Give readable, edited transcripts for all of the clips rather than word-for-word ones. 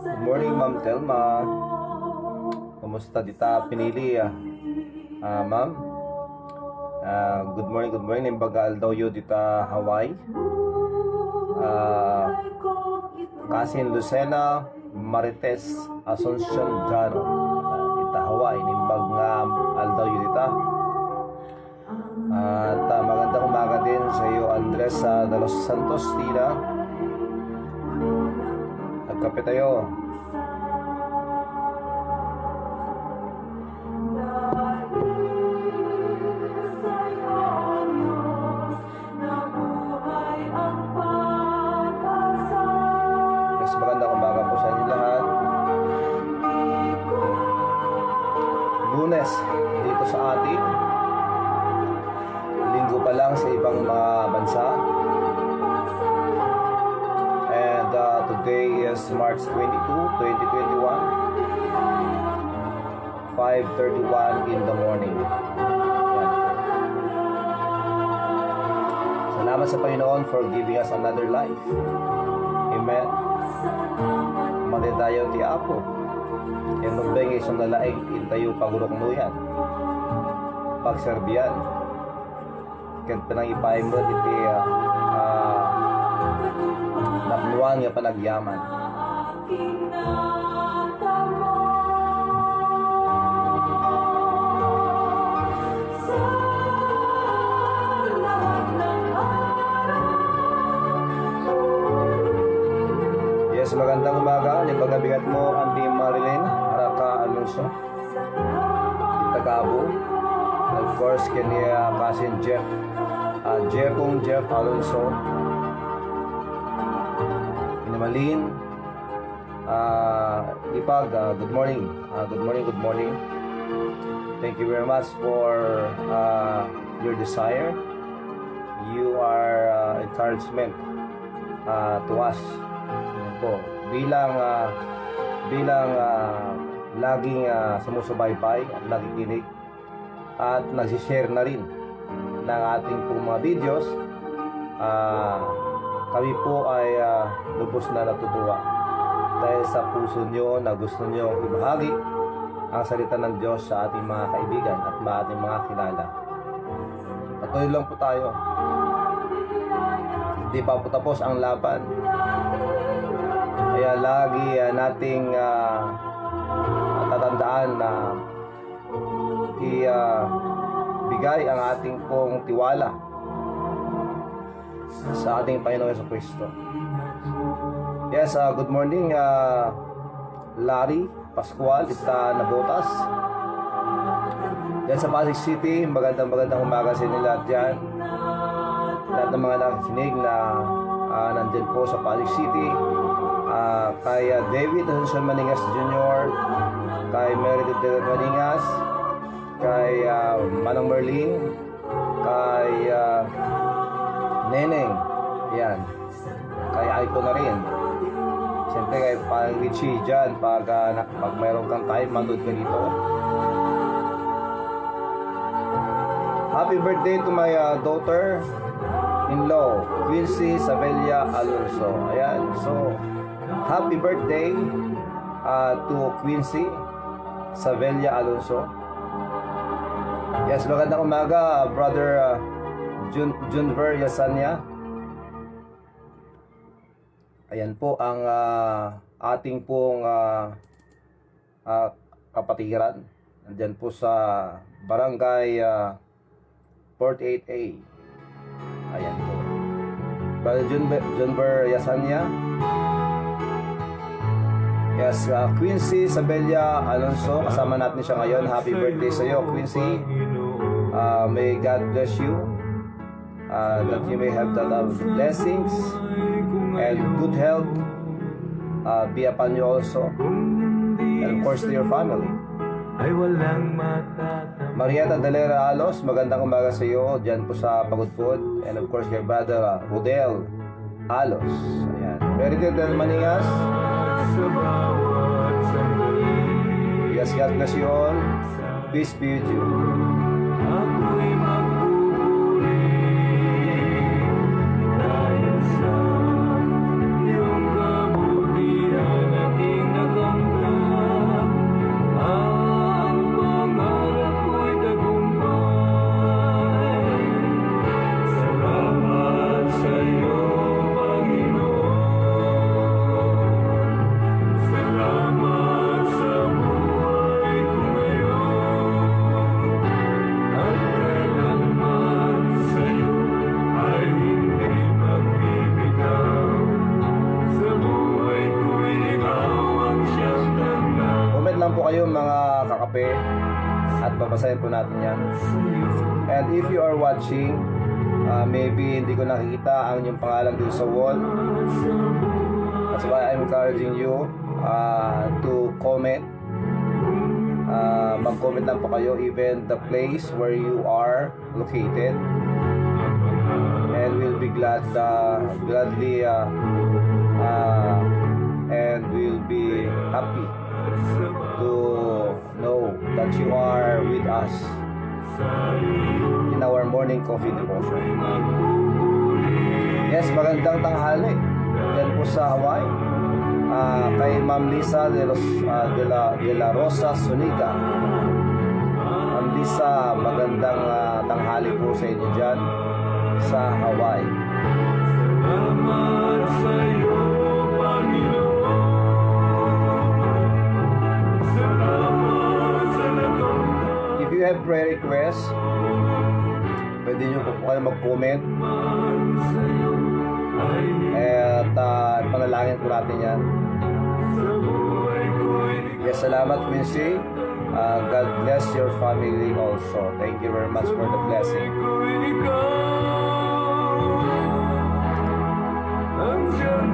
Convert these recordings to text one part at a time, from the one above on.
Good morning, Ma'am Telma. Kumusta dita pinili? Ma'am? Good morning. Bagal daw yo dita Hawaii. Kasin Lucena Marites Asuncion Jano. Dita Hawaii. Nimbag nga aldaw yo dita. At magandang umaga din sa iyo, Andres de los Santos, Tina. Nagkape tayo. Yes, magandang umaga po sa inyo lahat. Lunes dito sa atin. Linggo pa lang sa ibang mga bansa. And today is March 22, 2021, 5:31 in the morning. Salamat sa Panginoon for giving us another life. Amen. Matitayo ti Apo. Yan nung bengay sa nalaing intayo pagurok mo yan. Pagserbiyan. Kaya panang ipay mo iti napluan nga panagyaman. Yes, magandang umaga. Yung pagabigat mo, Auntie Marilyn Araka Alonso, Itagabo. Of course, kanya kasin Jeff Alonso, Inamalin, Ipag, good morning. Good morning. Thank you very much for your desire. You are encouragement to us. Po, bilang laging sumusubaybay at nakikinig at nagsishare na rin ng ating pong mga videos. Kami po ay lubos na natutuwa dahil sa puso nyo na gusto nyo ibahagi ang salita ng Diyos sa ating mga kaibigan at ating mga kilala. Patuloy lang po tayo. Hindi pa po tapos ang laban. Kaya lagi nating tatandaan na bigay ang ating pong tiwala sa ating Panginoong Jesucristo. Yes, good morning, Larry Pascual, Nabotas. Yan sa Pasig City, magandang umaga sa inyo lahat dyan. Lahat ng mga nakikinig na nandyan po sa Pasig City. Kay David Asuncion Maningas Jr., kay Meredith de Maningas, kay Manang Merlin, kay Neneng, yan, kay Aiko na rin. Siyempre kay Pang Richie dyan, pag mayroon kang time, manood ka dito. Happy birthday to my daughter-in-law, Quincy Savelia Alonso. Ayan, so happy birthday to Quincy Savelia Alonso. Yes, magandang umaga, brother Junver Yasanya. Ayan po ang ating pong kapatiran. Nandyan po sa Barangay 48A. Ayan po. Brother Junver Yasanya. Yes, Quincy Sabelia Alonso, kasama natin siya ngayon. Happy birthday sa iyo, Quincy. May God bless you, that you may have the love, blessings, and good health be upon you also, and of course to your family. ay walang matatama. Marieta Dalera Alos, magandang umaga sa iyo dyan po sa Pagudpud. And of course, kay Brother Rodel Alos. Ayan. Meredith Del Maningas. Sa bawat sandali, Yes, God bless you all. Peace be with you. ako'y magpupuri dahil sa iyong kabutihan aking nakamtan. Ang pangarap ko'y tagumpay. Salamat sa iyo, Panginoon. Salamat sa buhay ko ngayon. At kailanman sa'yo ay hindi magbibitaw. Sa buhay ko'y ikaw ang siyang tanang. Comment lang po kayo mga kakape at babasahin po natin yan. And if you are watching, maybe hindi ko nakikita ang inyong pangalan dito sa wall. That's why I'm encouraging you to comment. Mag-comment lang po kayo even the place where you are located. And we'll be gladly and we'll be happy to know that you are with us in our morning coffee devotion. Yes, magandang tanghali yan po sa Hawaii. Kay Ma'am Lisa de la Rosa Suniga. Ma'am Lisa, magandang tanghali po sa inyo dyan sa Hawaii. Salamat sa'yo, Panginoon. Salamat sa nakamtan. If you have prayer requests, pwede nyo po kayo mag-comment Sa'yo ay at panalangin po natin yan. sa buhay ko'y Yes, salamat Quincy. God bless your family also. Thank you very much for the blessing. ikaw ang siyang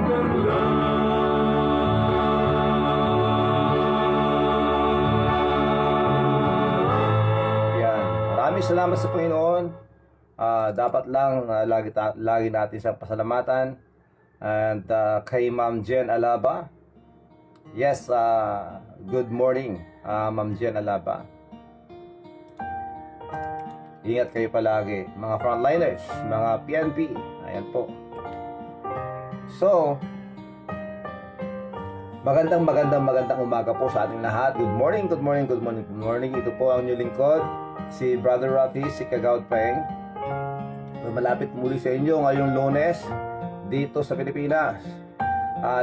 Yan. Maraming salamat sa Panginoon. Dapat lang lagi natin siyang pasalamatan. And kay Ma'am Jen Alaba. Yes, good morning, Ma'am Jen Alaba. Ingat kayo palagi, mga frontliners, mga PNP. Ayan po. So, magandang umaga po sa ating lahat. Good morning. Ito po ang inyong lingkod, si Brother Rafi, si Kagawad Peng. Malapit muli sa inyo ngayong Lunes dito sa Pilipinas.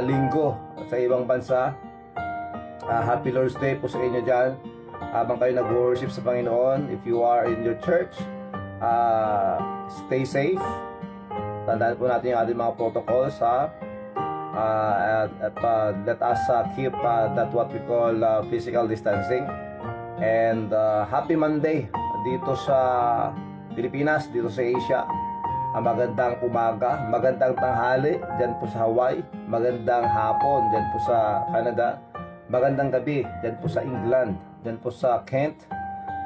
Linggo sa ibang bansa. Happy Lord's Day po sa inyo dyan. Habang kayo nag-worship sa Panginoon, if you are in your church, stay safe. Tandaan po natin yung ating mga protocols, let us keep that what we call physical distancing. And happy Monday dito sa Pilipinas, dito sa Asia. Magandang umaga, magandang tanghali dyan po sa Hawaii, magandang hapon dyan po sa Canada, magandang gabi dyan po sa England, dyan po sa Kent,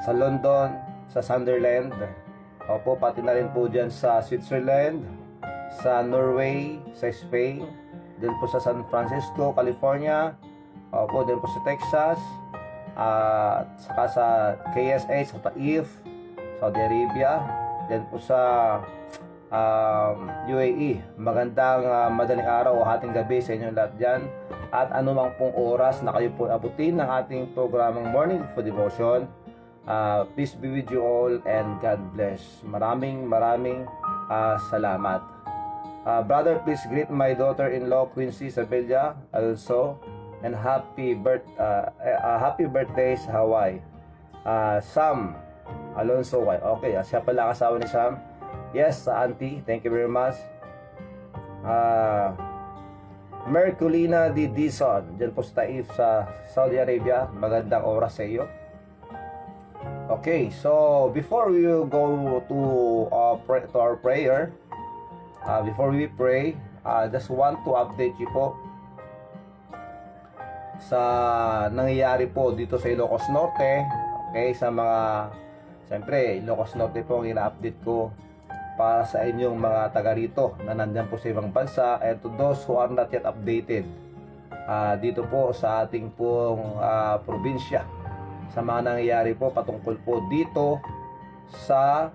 sa London, sa Sunderland, opo, pati na rin po dyan sa Switzerland, sa Norway, sa Spain, dyan po sa San Francisco, California, opo, dyan po sa Texas, at saka sa KSA, sa Taif, Saudi Arabia, dyan po sa UAE. Magandang madaling araw o hating gabi sa inyong lahat dyan. At anumang pong oras na kayo po abutin ng ating programang Morning Food Devotion. Peace be with you all and God bless. Maraming salamat. Brother, please greet my daughter-in-law Quincy Isabella also, and happy birthday sa Hawaii. Sam Alonso, okay, siya pala ang asawa ni Sam. Yes, auntie, thank you very much. Merculina D. Dizon, dyan po sa Taif sa Saudi Arabia. Magandang oras sa iyo. Okay, so before we go to our prayer, before we pray, just want to update you po sa nangyayari po dito sa Ilocos Norte. Okay, sa mga, siyempre, Ilocos Norte po ang ina-update ko para sa inyong mga taga rito na nandyan po sa ibang bansa, and to those who are not yet updated dito po sa ating pong probinsya sa mga nangyayari po patungkol po dito sa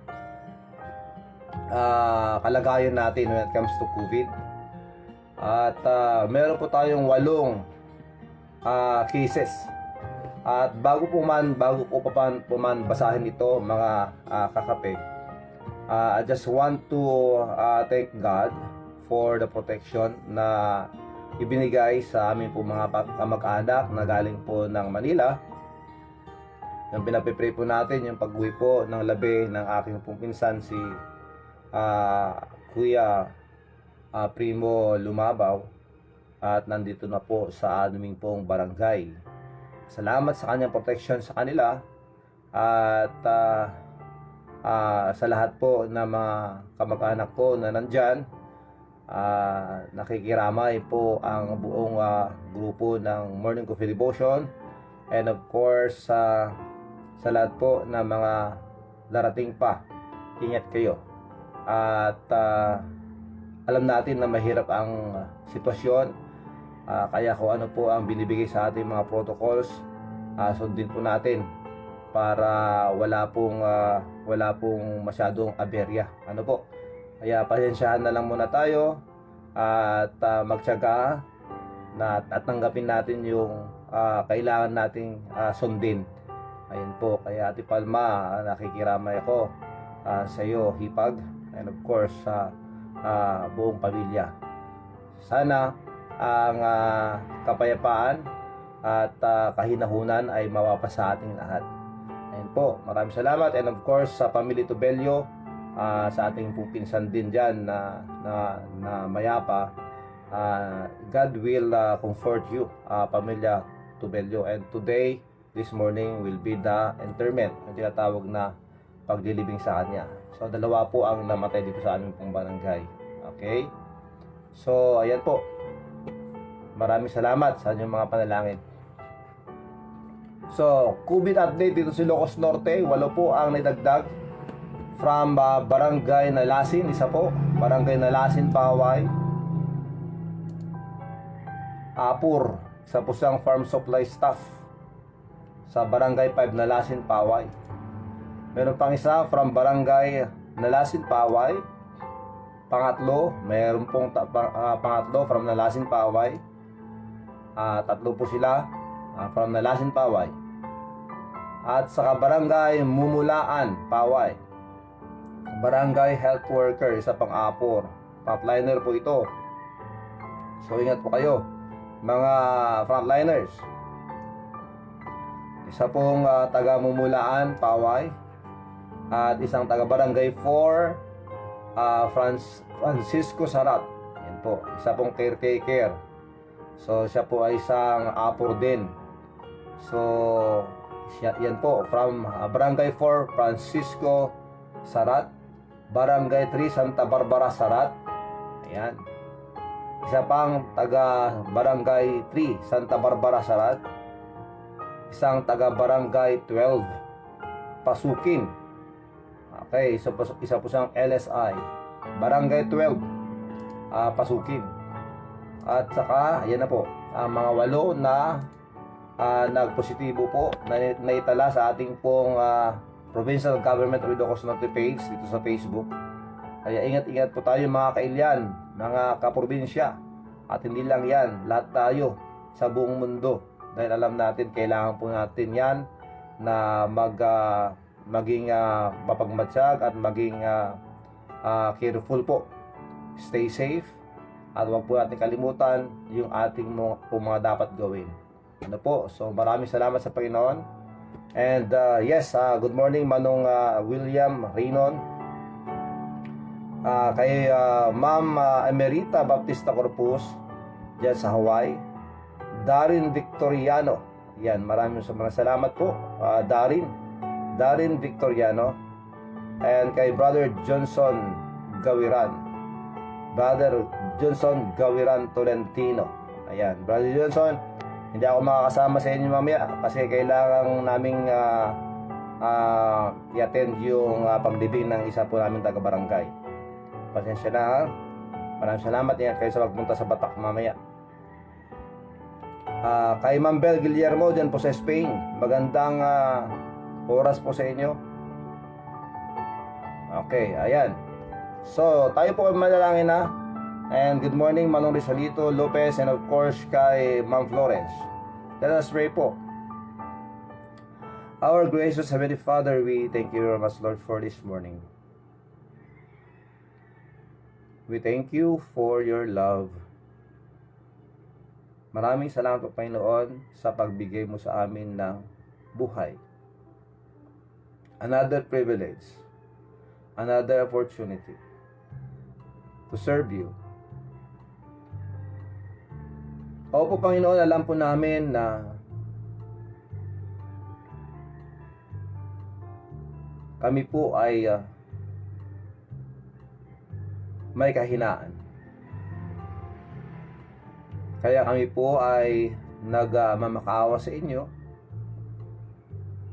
kalagayan natin when it comes to COVID. At meron po tayong 8 cases. At bago po man basahin ito mga kakape, I just want to thank God for the protection na ibinigay sa amin po mga kamag-anak na galing po ng Manila. Yung pinapipray po natin yung pag-uwi po ng labi ng aking pong pinsan si Kuya Primo Lumabaw, at nandito na po sa aming pong barangay. Salamat sa kanyang protection sa kanila, at sa lahat po ng mga kamag-anak ko na nandyan. Nakikiramay po ang buong grupo ng Morning Coffee Devotion, and of course sa lahat po ng mga darating pa, ingat kayo. At alam natin na mahirap ang sitwasyon, kaya kung ano po ang binibigay sa ating mga protocols, sundin po natin para wala pong masyadong aberya. Ano po? Kaya pasensyahan na lang muna tayo, at magtiyaga at tanggapin natin yung kailangan nating sundin. Ayun po, kaya Ate Palma, nakikiramay ako sa iyo, hipag, and of course sa buong pamilya. Sana ang kapayapaan at kahinahunan ay mawapa sa ating lahat. Ayun po, maraming salamat, and of course sa Pamilya Tubelio, sa ating pupinsan din dyan na mayapa. God will comfort you, Pamilya Tubelio, and today, this morning will be the interment, ang tinatawag na paglilibing sa kanya. So 2 po ang namatay dito sa aming pong barangay. Okay, so ayan po, maraming salamat sa inyong mga panalangin. So COVID update dito sa Ilocos Norte, 8 po ang naidagdag from Barangay Nalasin, isa po, Barangay Nalasin, Paway. Apur, isa po siyang farm supply staff sa Barangay 5 Nalasin, Paway. Meron pang isa from Barangay Nalasin, Paway. Pangatlo, meron pong pangatlo from Nalasin, Paway. 3 po sila from Nalasin, Paway. At sa Barangay Mumulaan, Paway, Barangay Health Worker, isa pang Apor. Frontliner po ito. So ingat po kayo, mga frontliners. Isa pong taga Mumulaan, Paway, at isang taga Barangay 4, Francisco Sarat. Yan po, isa pong caretaker. So siya po ay isang Apor din. So yan po, from Barangay 4, Francisco Sarat, Barangay 3, Santa Barbara, Sarat. Ayan. Isa pang taga Barangay 3, Santa Barbara, Sarat. Isang taga Barangay 12, Pasukin. Okay, isa po siyang LSI, Barangay 12, Pasukin. At saka, ayan na po, mga 8 na nagpositibo po na naitala sa ating pong Provincial Government of Ilocos Norte page dito sa Facebook. Kaya ingat-ingat po tayo mga kailyan, mga kaprobinsya. At hindi lang yan, lahat tayo sa buong mundo. Dahil alam natin, kailangan po natin yan na maging mapagmatsyag at maging careful po. Stay safe, at huwag po natin kalimutan yung ating mga dapat gawin. Ano po? So maraming salamat sa Panginoon. And yes, good morning Manong William Reynon, kay Ma'am Emerita Baptista Corpus dyan sa Hawaii, Darin Victoriano. Yan, maraming salamat po, Darin Victoriano. And kay Brother Johnson Gawiran, Tolentino. Ayan, Brother Johnson, Hindi ako makakasama sa inyo mamaya kasi kailangan naming i-attend yung pagdibing ng isa po namin taga-barangay. Pasensya na ha. Maraming salamat. Ingat kayo sa pagpunta sa Batak mamaya. Kay Ma'am Bel Guillermo dyan po sa Spain. Magandang oras po sa inyo. Okay, ayan. So, tayo po ay manalangin na. And good morning, Manong Rizalito Lopez, and of course kay Ma'am Florence. Let us pray po. Our gracious Heavenly Father, we thank you very much, Lord, for this morning. We thank you for your love. Maraming salamat po, Panginoon, sa pagbigay mo sa amin ng buhay. Another privilege, another opportunity to serve you. Opo, Panginoon, alam po namin na kami po ay may kahinaan. Kaya kami po ay nagmamakaawa sa inyo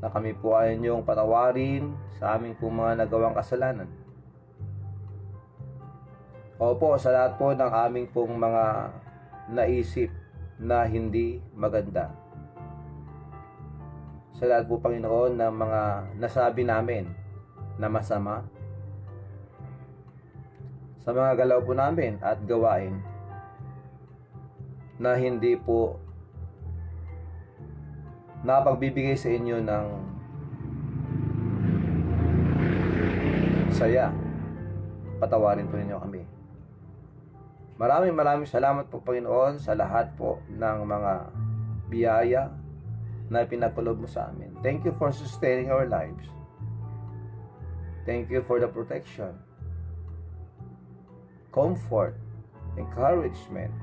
na kami po ay inyong patawarin sa aming po mga nagawang kasalanan. Opo, sa lahat po ng aming pong mga naisip na hindi maganda. Sa lahat po, Panginoon, ng mga nasabi namin na masama. Sa mga galaw po namin at gawain na hindi po napagbibigay sa inyo ng saya. Patawarin po ninyo kami. Maraming salamat po, Panginoon, sa lahat po ng mga biyaya na pinagpalob mo sa amin. Thank you for sustaining our lives. Thank you for the protection, comfort, encouragement.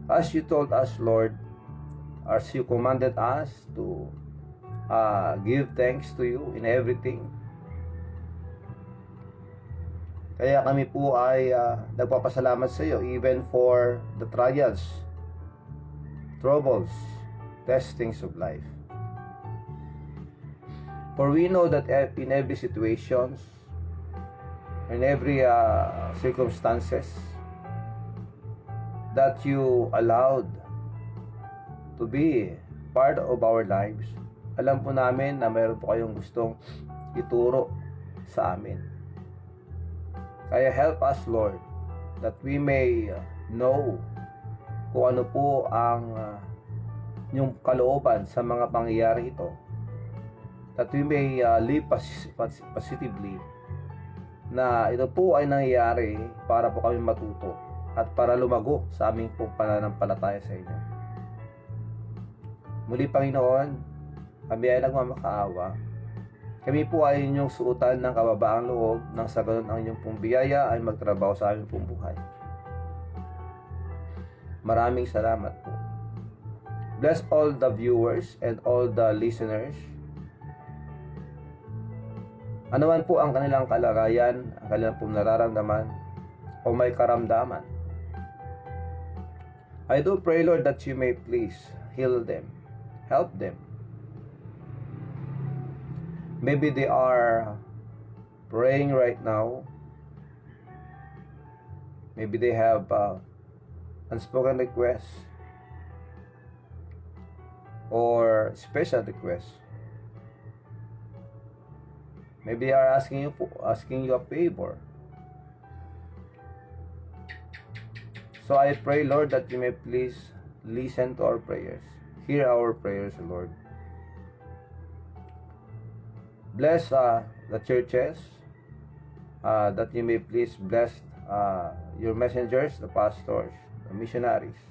As you told us, Lord, as you commanded us to give thanks to you in everything. Kaya kami po ay nagpapasalamat sa iyo even for the trials, troubles, testings of life. For we know that in every situations, in every circumstances that you allowed to be part of our lives, alam po namin na mayroon po kayong gustong ituro sa amin. Kaya help us, Lord, that we may know kung ano po ang yung kalooban sa mga pangyayari ito. That we may live positively, na ito po ay nangyayari para po kami matuto at para lumago sa aming pong pananampalataya sa inyo. Muli, Panginoon, kami ay nagmamakaawa. Kami po ay inyong suotan ng kababaang loob nang sa ganun ang inyong pong biyaya ay magtrabaho sa aming pong buhay. Maraming salamat po. Bless all the viewers and all the listeners. Ano man po ang kanilang kalagayan, ang kanilang pong nararamdaman o may karamdaman. I do pray, Lord, that you may please heal them, help them. Maybe they are praying right now. Maybe they have unspoken requests or special requests. Maybe they are asking you a favor. So I pray, Lord, that you may please listen to our prayers. Hear our prayers, Lord. Bless the churches, that you may please bless your messengers, the pastors, the missionaries.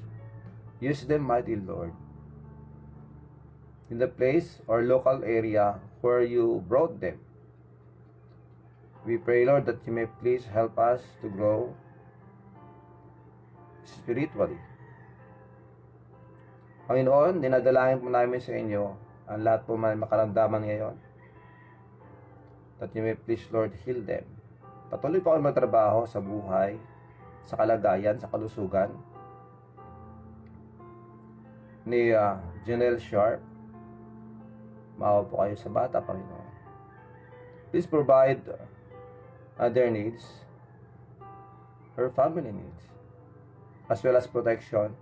Use them, mighty Lord, in the place or local area where you brought them. We pray, Lord, that you may please help us to grow spiritually. Panginoon, dinadalangin po namin sa inyo ang lahat po may makaramdaman ngayon. That you may please, Lord, heal them. Patuloy pa ako magtrabaho sa buhay, sa kalagayan, sa kalusugan. ni Janelle Sharp. Maawa po kayo sa bata, Panginoon. Please provide their needs, her family needs, as well as protection.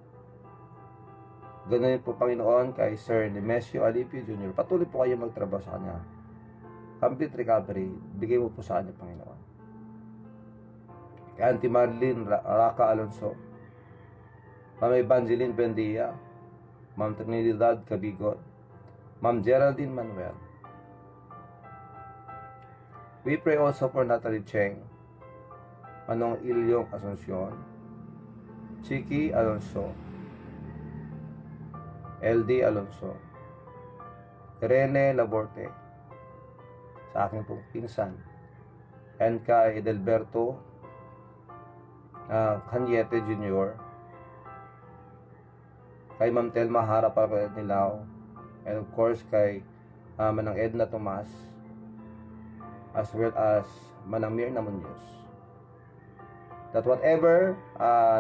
Ganun po, Panginoon, kay Sir Nemesio Alipio Jr. Patuloy po kayo magtrabaho sa kanya. Complete recovery, bigay mo po sa kanya, Panginoon. Kay Auntie Marlene Raka Alonso, Ma'am Evangeline Bendia, Ma'am Trinidad Cabigot, Ma'am Geraldine Manuel. We pray also for Natalie Cheng, Manong Ilyong Asuncion, Chiki Alonso, LD Alonso, Rene Laborte, sa aking pong pinsan, and kay Edelberto Cañete Jr., kay Ma'am Telma Harap Nilaw, and of course kay Manang Edna Tomas, as well as Manang Mirna Munoz, that whatever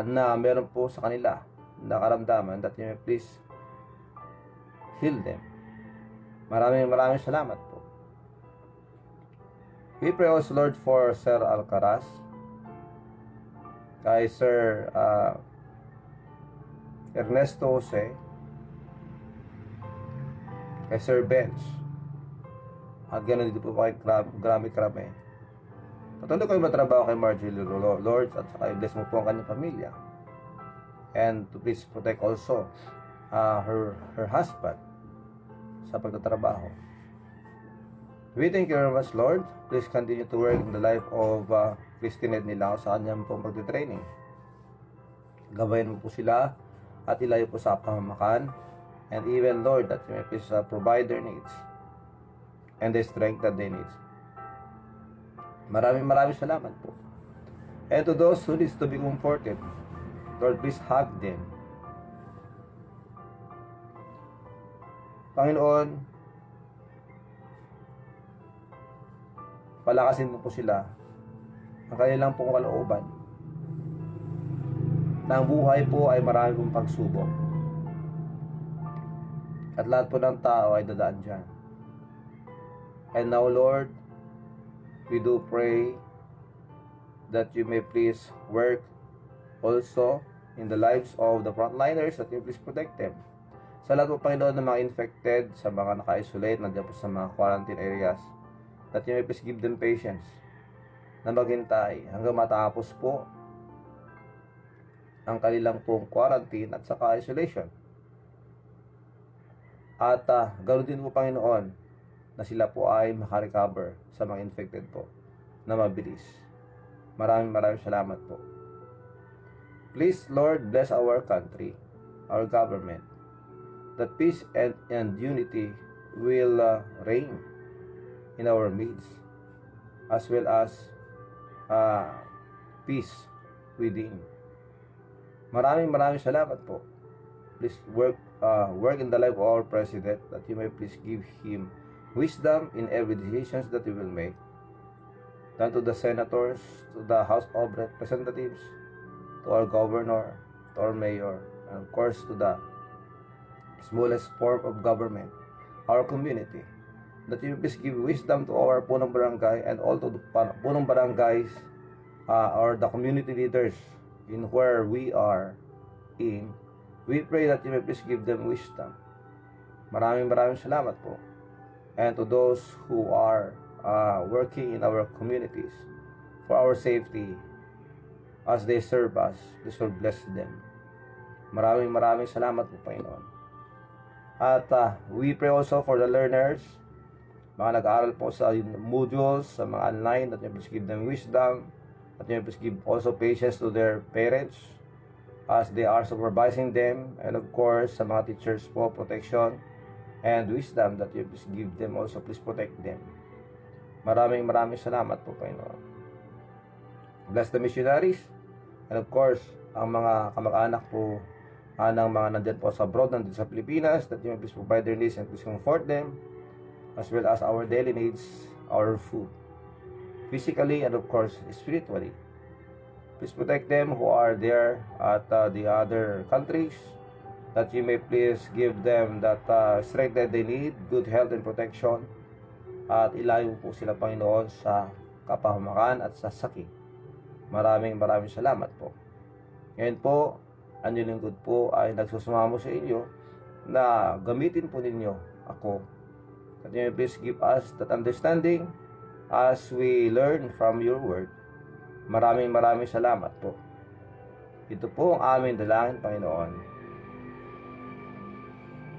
na meron po sa kanila na karamdaman, that you may please heal them. Maraming salamat po. We pray also, Lord, for Sir Alcaraz, kay Sir Ernesto Jose, kay Sir Benz, at ganoon dito po kay Grammy Krame. Patuloy kayo matrabaho kay Marjorie Lord, at saka i-bless mo po ang kanyang pamilya, and to please protect also her husband sa pagtatrabaho. We thank you very much, Lord. Please continue to work in the life of Christine Nilao sa kanyang pong pagtitraining. Gabayan mo po sila at ilayo po sa pamamakan, and even, Lord, that you may please provide their needs and the strength that they need. Maraming salamat po. And to those who needs to be comforted, Lord, please hug them. Panginoon, palakasin mo po sila ang kanilang pong kalooban na ang buhay po ay marami pong pagsubok at lahat po ng tao ay dadaan dyan. And now, Lord, we do pray that you may please work also in the lives of the frontliners, that you please protect them. Sa lahat po, Panginoon, ng mga infected, sa mga naka-isolate, nandiyan po sa mga quarantine areas, that you may please give them patience na maghintay hanggang matapos po ang kanilang pong quarantine at saka isolation. At ganoon din po, Panginoon, na sila po ay makarecover sa mga infected po na mabilis. Maraming salamat po. Please, Lord, bless our country, our government, that peace and unity will reign in our midst, as well as peace within. Maraming salamat po. Please work in the life of our president, that you may please give him wisdom in every decisions that he will make. Down to the senators, to the House of Representatives, to our governor, to our mayor, and of course to the smallest form of government, our community, that you please give wisdom to our punong barangay and all to the punong barangays or the community leaders in where we are in. We pray that you may please give them wisdom. Maraming salamat po. And to those who are working in our communities for our safety as they serve us, please Lord, bless them. Maraming salamat po, Panginoon. At we pray also for the learners, mga nag-aaral po sa modules, sa mga online, that you please give them wisdom, that you please give also patience to their parents as they are supervising them, and of course sa mga teachers po, protection and wisdom, that you please give them also, please protect them. Maraming salamat po, Panginoon. Bless the missionaries, and of course ang mga kamag-anak po ng mga nandyan po sa abroad, nandyan sa Pilipinas, that you may please provide their needs and please comfort them, as well as our daily needs, our food, physically and of course spiritually. Please protect them who are there at the other countries, that you may please give them that strength that they need, good health and protection, at ilayo po sila, Panginoon, sa kapahamakan at sa sakit. Maraming salamat po. Ngayon po, ang lingkod po ay nagsusumamo sa inyo na gamitin po ninyo ako. That you may please give us that understanding as we learn from your word. Maraming salamat po. Ito po ang aming dalangin, Panginoon.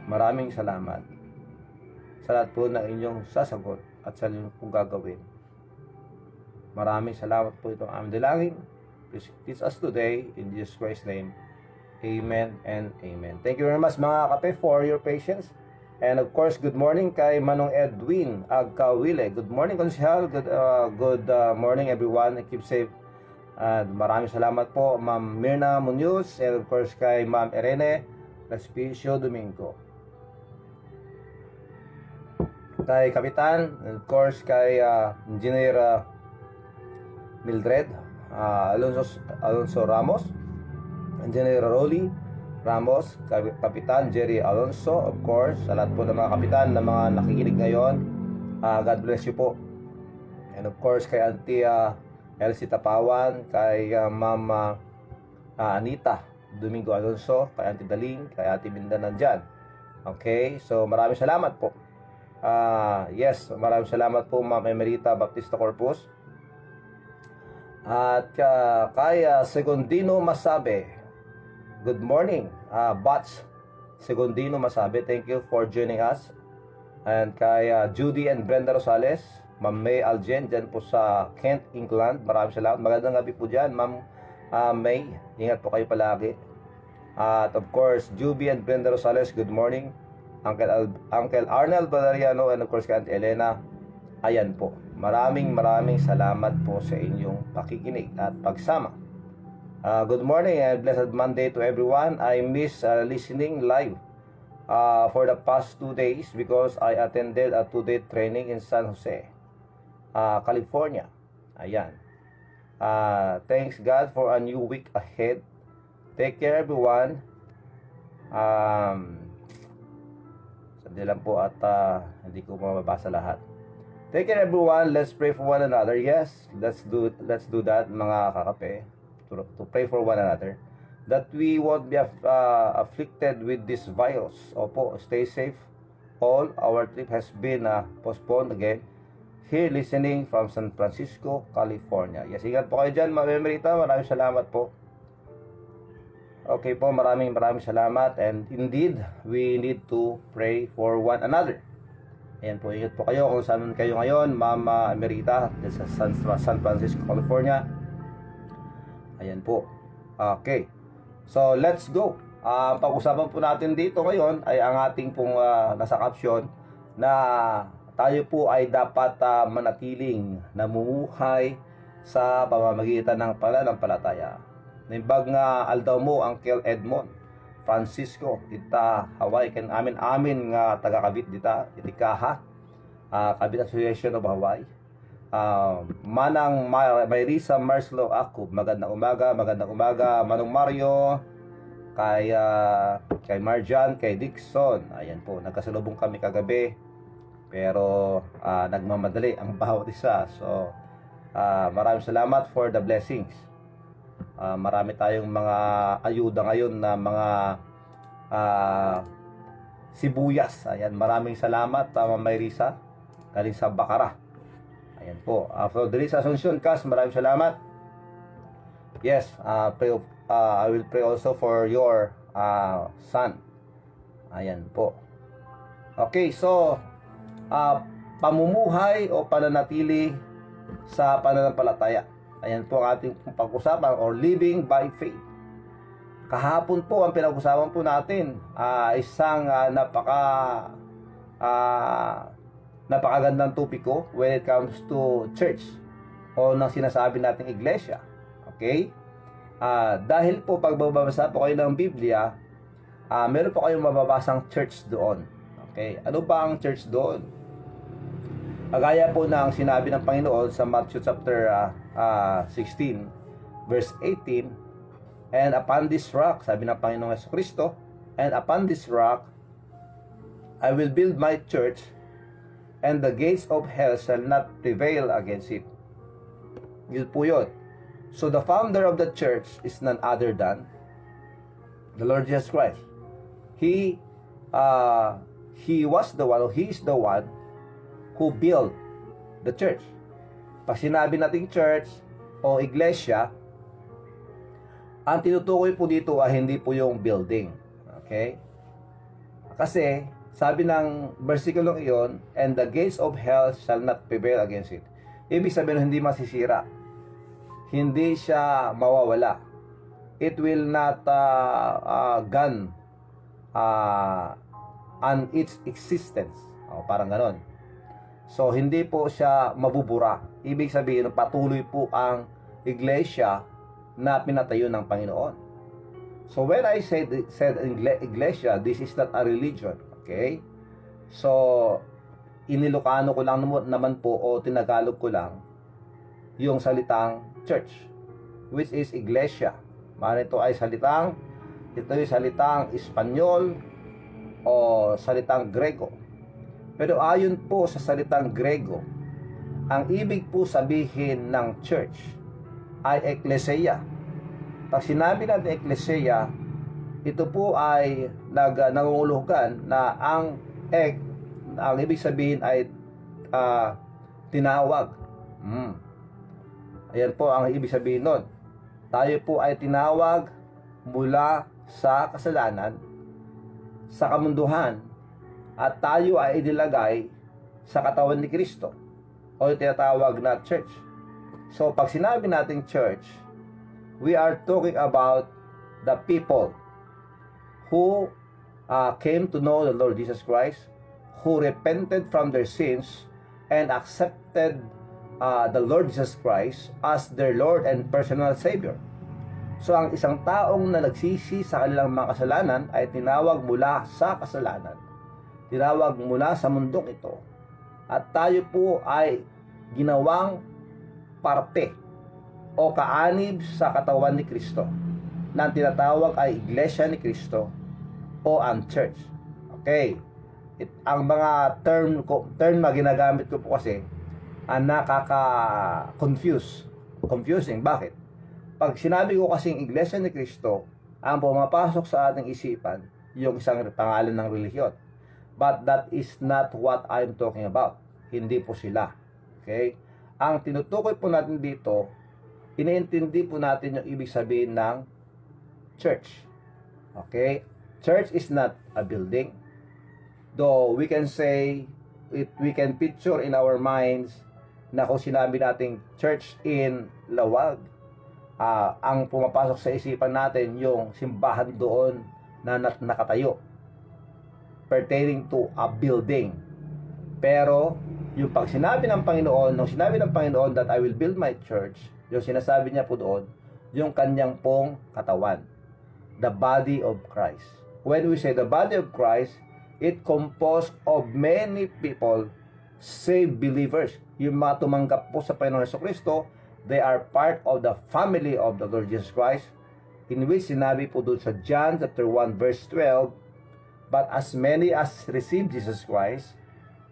Maraming salamat sa lahat po na inyong sasagot at sa inyong pong gagawin. Maraming salamat po itong aming dalangin. Please teach us today in Jesus Christ's name. Amen and amen. Thank you very much, mga kape, for your patience. And of course, good morning kay Manong Edwin Agkawile. Good morning, Konsyal. Good morning, everyone. Keep safe. And maraming salamat po, Ma'am Mirna Munoz. And of course, kay Ma'am Irene Respicio Domingo. Kay Kapitan. And of course, kay Engineer Mildred Alonso Ramos. Engineer Rolly Ramos, Kapitan Jerry Alonso, of course, sa lahat po ng mga kapitan na mga nakikinig ngayon, God bless you po. And of course, kay Auntie Elsie Tapawan, kay Ma'am Anita Domingo Alonso, kay Auntie Daling, kay Auntie Minda nandyan. Okay, so maraming salamat po. Yes, maraming salamat po, Ma'am Emerita Baptista Corpus. At kay Segundino Masabe, good morning, Bats Segundino Masabe, thank you for joining us. And kay Judy and Brenda Rosales, Ma'am May Aljen, dyan po sa Kent, England, maraming salamat. Magandang gabi po dyan, Ma'am May, ingat po kayo palagi. At of course, Judy and Brenda Rosales, good morning. Uncle Arnel Valeriano, and of course kay Aunt Elena, ayan po. Maraming salamat po sa inyong pakikinig at pagsama. Good morning and blessed Monday to everyone. I miss listening live for the past 2 days because I attended a 2-day training in San Jose, California. Ayan. Thanks God for a new week ahead. Take care, everyone. Sandi lang po at hindi ko mababasa lahat. Take care, everyone. Let's pray for one another. Yes, let's do that, mga kakape. To pray for one another, that we won't be afflicted with this virus. Opo, stay safe. All our trip has been postponed again. Here listening from San Francisco, California. Yes, ingat po kayo dyan, Ma'am Emerita. Maraming salamat po. Okay po, maraming salamat. And indeed, we need to pray for one another. Ayan po, ingat po kayo kung saan kayo ngayon, Ma'am Emerita, sa San Francisco, California. Ayan po. Okay. So, let's go. Pag-usapan po natin dito ngayon ay ang ating pong nasa caption na tayo po ay dapat manatiling namumuhay sa pamamagitan ng pananampalataya. Nimbag nga aldaw mo, Uncle Edmond Francisco, ita Hawaii, kan amin nga taga-kabit dita, itikaha, Kabit Association of Hawaii. Manang Mayrisa Marslo ako, magandang umaga, Manong Mario, kay Marjan, kay Dixon. Ayan po, nagkasalubong kami kagabi, pero nagmamadali ang bawat isa. So maraming salamat for the blessings. Marami tayong mga ayuda ngayon na mga sibuyas. Ayan, maraming salamat, Ma'am Mayrisa, galing sa Bacara. Ayan po. Froderisa Asuncion Cas, maraming salamat. Yes, I will pray also for your son. Ayan po. Okay, so pamumuhay o pananatili sa pananampalataya. Ayan po ang ating pag-usapan, or living by faith. Kahapon po ang pinag-usapan po natin, isang napakagandang topiko when it comes to church o ng sinasabi nating iglesia. Okay? Dahil po pagbabasa po kayo ng Biblia, meron po kayong mababasang church doon. Okay? Ano ba ang church doon? Kagaya po ng sinabi ng Panginoon sa Matthew chapter 16 verse 18, and upon this rock, sabi ng Panginoong Jesucristo, and upon this rock I will build my church, and the gates of hell shall not prevail against it. Yun po yun. So the founder of the church is none other than the Lord Jesus Christ. He was the one, he is the one who built the church. Pag sinabi nating church o iglesia, ang tinutukoy po dito ay hindi po yung building. Okay? Kasi, sabi ng versikulong iyon, and the gates of hell shall not prevail against it. Ibig sabihin, hindi masisira. Hindi siya mawawala. It will not gone on its existence. O, parang ganon. So, hindi po siya mabubura. Ibig sabihin, patuloy po ang iglesia na pinatayo ng Panginoon. So, when I said iglesia, this is not a religion. Okay? So, inilocano ko lang naman po o tinagalog ko lang yung salitang church, which is iglesia. Ito ay salitang Espanyol o salitang Grego. Pero ayon po sa salitang Grego, ang ibig po sabihin ng church ay ecclesia. Pag sinabi natin ecclesia, ito po ay nangungulugan na ang ibig sabihin ay tinawag. Ayan po ang ibig sabihin nun. Tayo po ay tinawag mula sa kasalanan, sa kamunduhan, at tayo ay inilagay sa katawan ni Kristo o yung tinatawag na church. So pag sinabi nating church, we are talking about the people who came to know the Lord Jesus Christ, who repented from their sins and accepted the Lord Jesus Christ as their Lord and personal Savior. So ang isang taong na nagsisi sa kanilang mga kasalanan ay tinawag mula sa kasalanan, tinawag mula sa mundong ito, at tayo po ay ginawang parte o kaanib sa katawan ni Kristo na ang tinatawag ay Iglesia ni Kristo o ang church. Okay. Ang mga term na ginagamit ko po kasi confusing. Bakit? Pag sinabi ko kasing Iglesia ni Kristo, ang pumapasok sa ating isipan yung isang pangalan ng relihiyon. But that is not what I'm talking about. Hindi po sila. Okay? Ang tinutukoy po natin dito, iniintindi po natin yung ibig sabihin ng church. Okay? Church is not a building. Though we can say, we can picture in our minds na kung sinabi nating church in Lawag, ang pumapasok sa isipan natin yung simbahan doon na nakatayo, pertaining to a building. Pero yung pag sinabi ng Panginoon, nung sinabi ng Panginoon that I will build my church, yung sinasabi niya po doon, yung kanyang pong katawan, the body of Christ. When we say the body of Christ, it composed of many people, saved believers. Yung mga tumanggap po sa Panginoon Jesucristo, they are part of the family of the Lord Jesus Christ, in which sinabi po doon sa John chapter 1 verse 12, but as many as received Jesus Christ,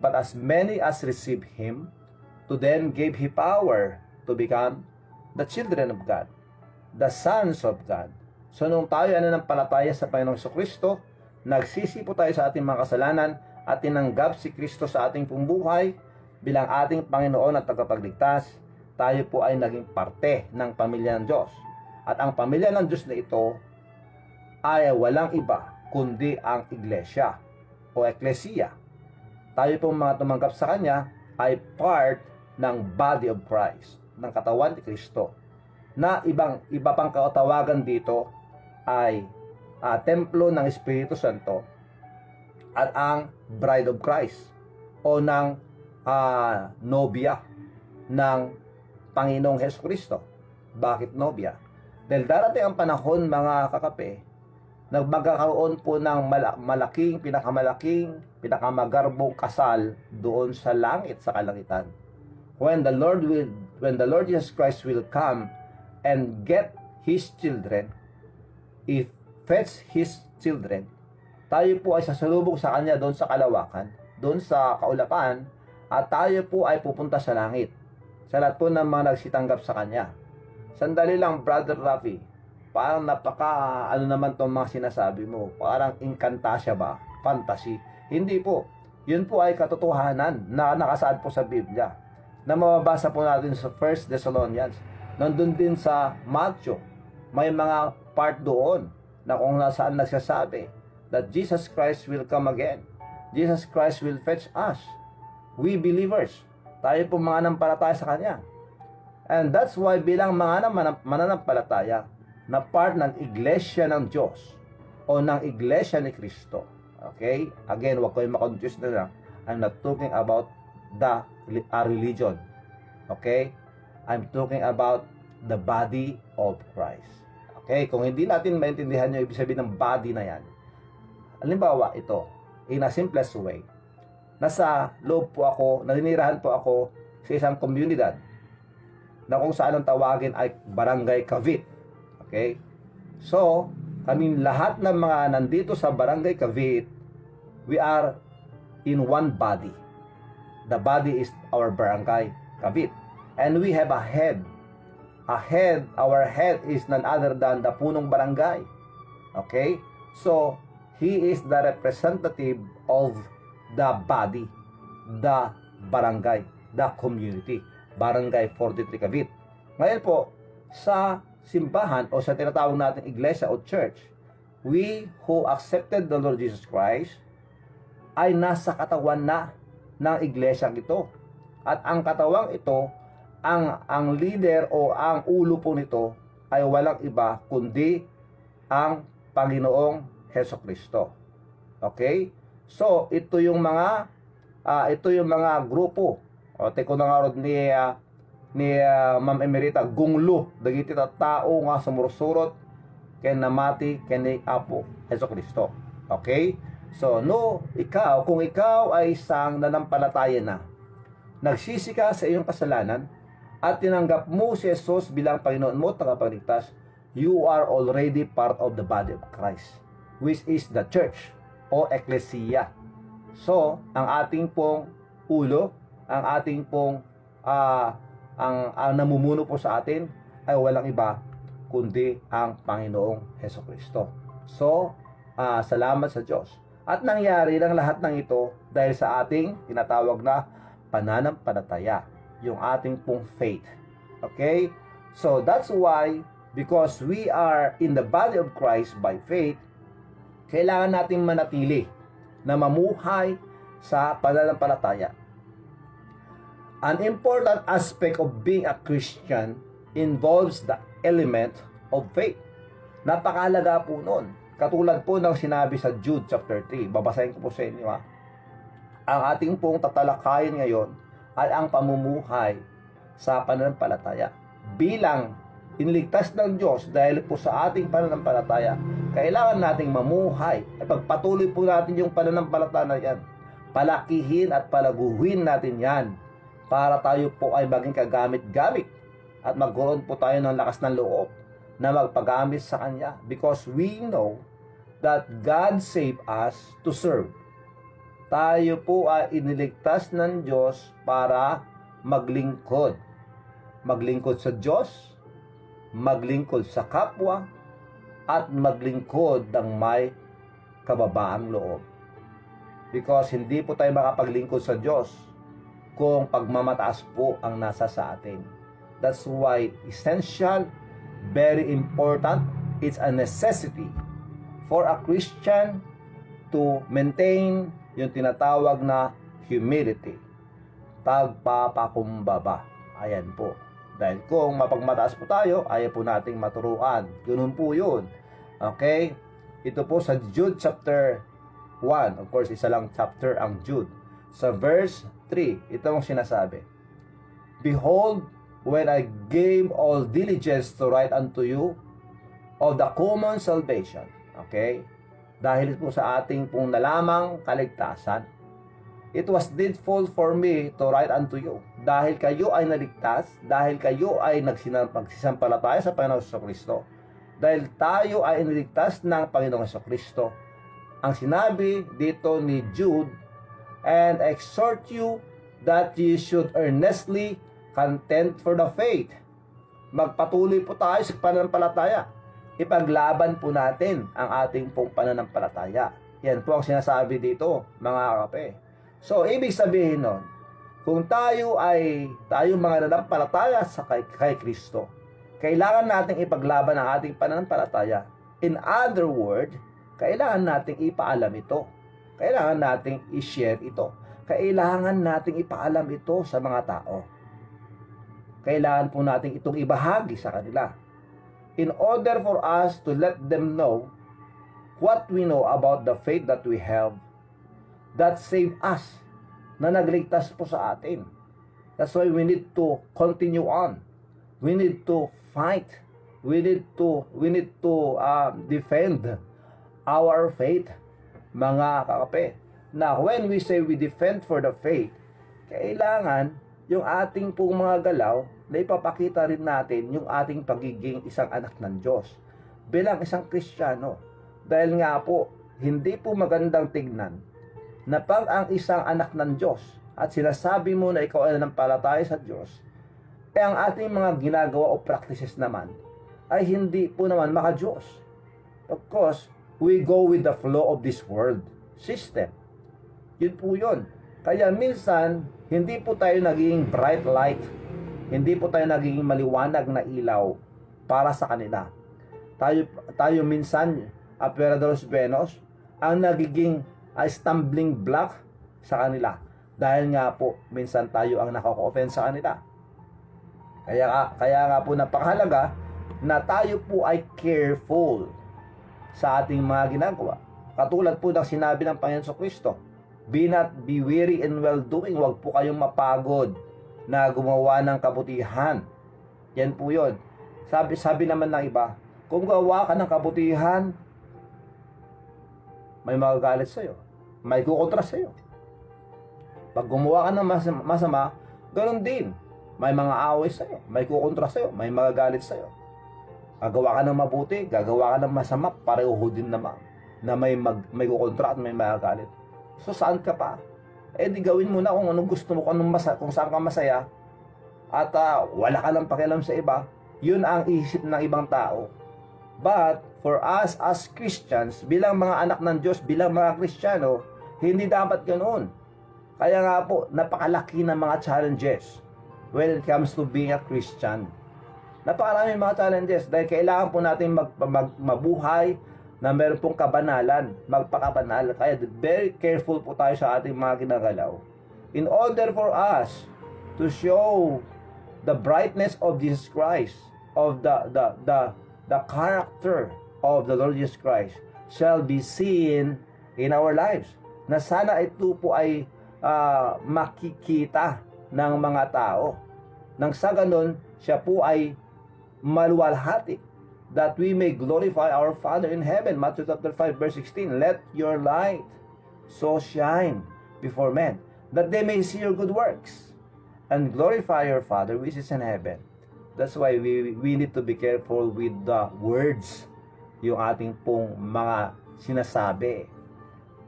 but as many as received Him, to them gave He power to become the children of God, the sons of God. So nung tayo ay nananampalataya sa Panginoong Jesucristo, nagsisi po tayo sa ating mga kasalanan at tinanggap si Kristo sa ating pumbuhay bilang ating Panginoon at tagapagligtas, tayo po ay naging parte ng pamilya ng Diyos. At ang pamilya ng Diyos na ito ay walang iba kundi ang iglesia o ecclesia. Tayo pong mga tumanggap sa Kanya ay part ng body of Christ, ng katawan ni Kristo, na iba pang katawagan dito ay templo ng Espiritu Santo at ang bride of Christ o ng nobya ng Panginoong Jesucristo. Bakit nobya? Dahil darating ang panahon, mga kakape, na magkakaroon po ng pinakamagarbong kasal doon sa langit, sa kalangitan. When the Lord Jesus Christ will come and get His children, fetch His children, Tayo po ay sasalubong sa Kanya doon sa kalawakan, doon sa kaulapan, at tayo po ay pupunta sa langit. Sa lahat po ng mga nagsitanggap sa Kanya. Sandali lang, Brother Rafi. Parang ano naman tong mga sinasabi mo. Parang inkantasya ba? Fantasy. Hindi po. Yun po ay katotohanan na nakasaad po sa Biblia. Na mababasa po natin sa 1 Thessalonians. Nandun din sa Matthew. May mga part doon na kung nasaan nagsasabi that Jesus Christ will come again. Jesus Christ will fetch us. We believers. Tayo po mga nanampalataya sa Kanya. And that's why bilang mga mananampalataya na part ng iglesia ng Diyos o ng iglesia ni Kristo. Okay? Again, wag kayong makonfuse na lang. I'm not talking about a religion. Okay? I'm talking about the body of Christ. Okay? Kung hindi natin maintindihan yung ibig sabihin ng body na yan, halimbawa ito, in a simplest way, nasa loob po ako, naninirahan po ako sa isang komunidad na kung saan ang tawagin ay Barangay Cavite. Okay? So, kaming lahat ng mga nandito sa Barangay Cavite, we are in one body. The body is our Barangay Cavite. And we have a head. Our head is none other than the punong barangay. Okay? So, he is the representative of the body, the barangay, the community. Barangay 43 Cavite. Ngayon po, sa simbahan o sa tinatawag natin iglesia o church, we who accepted the Lord Jesus Christ ay nasa katawan na ng iglesia ito. At ang katawang ito, ang leader o ang ulo po nito ay walang iba kundi ang Panginoong Hesukristo. Okay? So, ito yung mga grupo. O teko na nga rod ni Ma'am Emerita gunglo dagiti tao nga sumursurot ken namati ken ni Apo Hesukristo. Okay? So, kung ikaw ay isang nanampalataya na, nagsisi ka sa iyong kasalanan, at tinanggap mo si Jesus bilang Panginoon mo at tagapagligtas, you are already part of the body of Christ, which is the church o ecclesia. So, ang ating pong ulo, ang ating pong ang namumuno po sa atin ay walang iba kundi ang Panginoong Hesukristo. So, salamat sa Diyos. At nangyari lang lahat ng ito dahil sa ating tinatawag na pananampalataya, yung ating pong faith. Okay? So, that's why, because we are in the body of Christ by faith, kailangan nating manatili na mamuhay sa pananampalataya. An important aspect of being a Christian involves the element of faith. Napakahalaga po nun. Katulad po ng sinabi sa Jude chapter 3. Babasahin ko po sa inyo ha. Ang ating pong tatalakayin ngayon ay ang pamumuhay sa pananampalataya. Bilang iniligtas ng Diyos dahil po sa ating pananampalataya, kailangan nating mamuhay at pagpatuloy po natin yung pananampalataya na yan. Palakihin at palaguhin natin yan para tayo po ay maging kagamit-gamit at magkaroon po tayo ng lakas ng loob na magpagamit sa Kanya, because we know that God saved us to serve. Tayo po ay iniligtas ng Diyos para maglingkod. Maglingkod sa Diyos, maglingkod sa kapwa, at maglingkod ng may kababaang loob. Because hindi po tayo makapaglingkod sa Diyos kung pagmamataas po ang nasa sa atin. That's why essential, very important, it's a necessity for a Christian to maintain yung tinatawag na humility. Pagpapakumbaba. Ayan po. Dahil kung mapagmataas po tayo, ayaw po nating maturuan. Ganun po yun. Okay? Ito po sa Jude chapter 1. Of course, isa lang chapter ang Jude. Sa verse 3, ito ang sinasabi. Behold, when I gave all diligence to write unto you of the common salvation. Okay? Dahil po sa ating pong nalamang kaligtasan, it was needful for me to write unto you. Dahil kayo ay naligtas, dahil kayo ay magsisampalataya sa Panginoong Kristo, dahil tayo ay iniligtas ng Panginoong Kristo, ang sinabi dito ni Jude, and exhort you that ye should earnestly contend for the faith. Magpatuloy po tayo sa pananampalataya. Ipaglaban po natin ang ating pong pananampalataya. Yan po ang sinasabi dito, mga kape. So, ibig sabihin nun, kung tayo mga nanampalataya sa kay Kristo, kailangan nating ipaglaban ang ating pananampalataya. In other words, kailangan nating ipaalam ito. Kailangan nating i-share ito. Kailangan nating ipaalam ito sa mga tao. Kailangan po nating itong ibahagi sa kanila. In order for us to let them know what we know about the faith that we have, that save us, na nagligtas po sa atin. That's why we need to continue on. We need to fight. We need to defend our faith, mga kakape. Now, when we say we defend for the faith, kailangan yung ating pong mga galaw na ipapakita rin natin yung ating pagiging isang anak ng Diyos bilang isang Kristiyano. Dahil nga po, hindi po magandang tignan na pag ang isang anak ng Diyos at sinasabi mo na ikaw ay nanampalataya sa Diyos, ang ating mga ginagawa o practices naman ay hindi po naman maka-Diyos. Of course, we go with the flow of this world system. Yun po yun. Kaya minsan, hindi po tayo naging bright light, hindi po tayo naging maliwanag na ilaw para sa kanila. Tayo minsan, aperadores buenos, ang nagiging stumbling block sa kanila. Dahil nga po, minsan tayo ang nakaka-offense sa kanila. Kaya nga po napakahalaga na tayo po ay careful sa ating mga ginagawa. Katulad po ng sinabi ng Panginoon Kristo, be not be weary in well-doing. Huwag po kayong mapagod na gumawa ng kabutihan. Yan po yun. Sabi naman ng iba, kung gawa ka ng kabutihan, may magagalit sa'yo. May kukontra sa'yo. Pag gumawa ka ng masama, ganun din. May mga away sa'yo. May kukontra sa'yo. May magagalit sa'yo. Gagawa ka ng mabuti, gagawa ka ng masama, pareho din naman na may kukontra at may magagalit. So saan ka pa? Di gawin mo na kung anong gusto mo, kung saan ka masaya, at wala ka lang pakialam sa iba. Yun ang isip ng ibang tao. But for us as Christians, bilang mga anak ng Diyos, bilang mga Kristiyano, hindi dapat ganoon. Kaya nga po, napakalaki ng mga challenges when it comes to being a Christian. Napakarami mga challenges dahil kailangan po natin mabuhay na meron pong kabanalan, magpakabanal. Kaya very careful po tayo sa ating mga ginagalaw. In order for us to show the brightness of Jesus Christ, of the character of the Lord Jesus Christ shall be seen in our lives. Na sana ito po ay makikita ng mga tao. Nang sa ganun, siya po ay maluwalhati, that we may glorify our Father in heaven. Matthew chapter 5 verse 16, let your light so shine before men, that they may see your good works and glorify your Father which is in heaven. That's why we need to be careful with the words, yung ating pong mga sinasabi,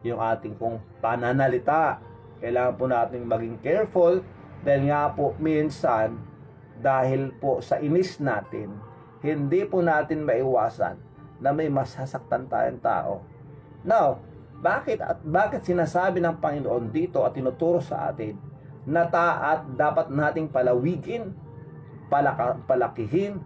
yung ating pong pananalita. Kailangan po natin maging careful dahil nga po minsan, dahil po sa inis natin, hindi po natin maiwasan na may masasaktan tayong tao. Now, bakit sinasabi ng Panginoon dito at tinuturo sa atin na dapat nating palawigin, palakihin,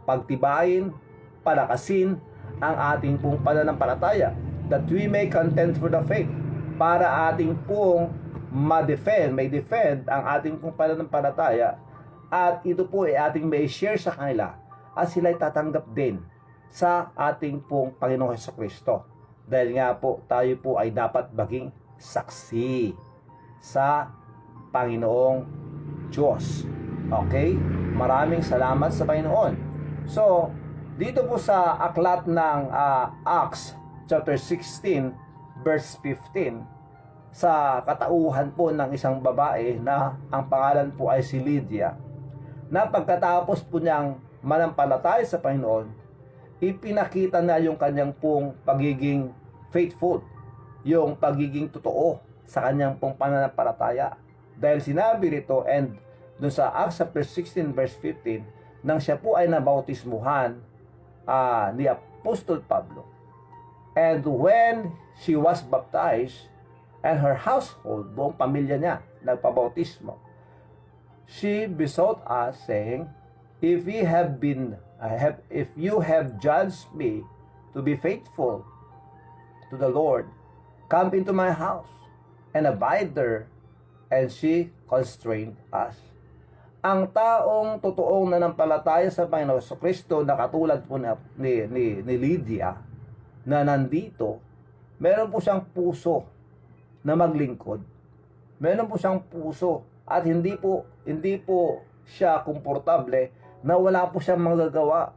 pagtibayin, palakasin ang ating pong pananampalataya, that we may contend for the faith, para ating pong may defend ang ating pong pananampalataya, at ito po ay ating may share sa kanila at sila'y tatanggap din sa ating pong Panginoong Jesucristo. Dahil nga po, tayo po ay dapat maging saksi sa Panginoong Diyos. Okay? Maraming salamat sa Panginoon. So, dito po sa aklat ng Acts chapter 16 verse 15, sa katauhan po ng isang babae na ang pangalan po ay si Lydia, na pagkatapos po niyang manampalataya sa Panginoon, ipinakita na yung kanyang pong pagiging faithful yung pagiging totoo sa kanyang pong pananampalataya. Dahil sinabi rito, and dun sa Acts chapter 16 verse 15, nang siya po ay nabautismuhan ni Apostol Pablo. And when she was baptized, and her household, buong pamilya niya, nagpabautismo, she besought us, saying, if you have judged me to be faithful to the Lord, come into my house and abide there. And she constrained us. Ang taong totoong nanampalataya sa Panginoon Kristo na katulad po ni Lydia na nandito, meron po siyang puso na maglingkod. Meron po siyang puso at hindi po siya komportable na wala po siyang magagawa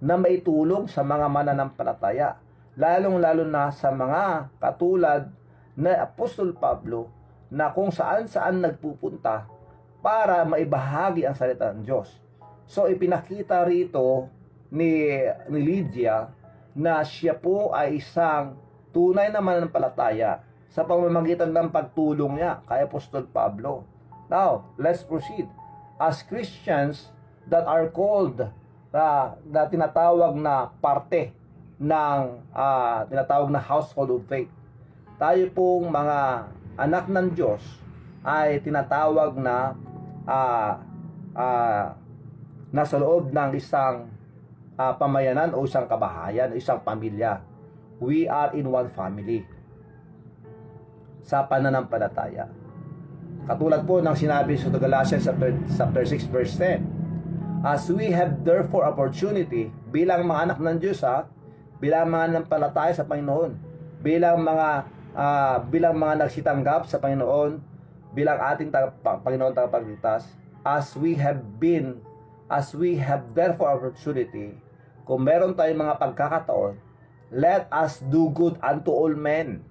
na maitulong sa mga mananampalataya. Lalong-lalo na sa mga katulad na Apostol Pablo na kung saan-saan nagpupunta para maibahagi ang salita ng Diyos. So ipinakita rito ni Lydia na siya po ay isang tunay na mananampalataya sa pamamagitan ng pagtulong niya kay Apostol Pablo. Now, let's proceed. As Christians that are called, na tinatawag na parte ng tinatawag na household of faith, tayo pong mga anak ng Diyos ay tinatawag na nasa loob ng isang pamayanan o isang kabahayan o isang pamilya. We are in one family sa pananampalataya. Katulad po ng sinabi sa Galatians chapter 6 verse 10. As we have therefore opportunity bilang mga anak ng Diyos, bilang mga nanampalataya sa Panginoon, bilang mga nagsitanggap sa Panginoon, bilang ating Panginoon tagapagligtas, as we have therefore opportunity, kung meron tayong mga pagkakataon, let us do good unto all men.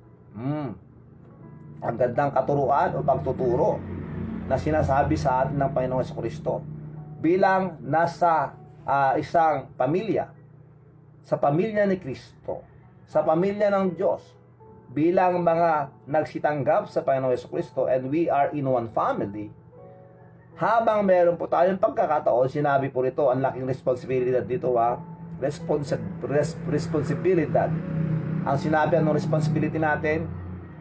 Ang gandang katuruan o pagtuturo na sinasabi sa atin ng Panginoong Kristo bilang nasa isang pamilya, sa pamilya ni Kristo, sa pamilya ng Diyos, bilang mga nagsitanggap sa Panginoong Kristo, and we are in one family. Habang meron po tayong pagkakataon, sinabi po rito, ang laking responsibilidad dito, responsibilidad. Ang sinabi ng responsibility natin,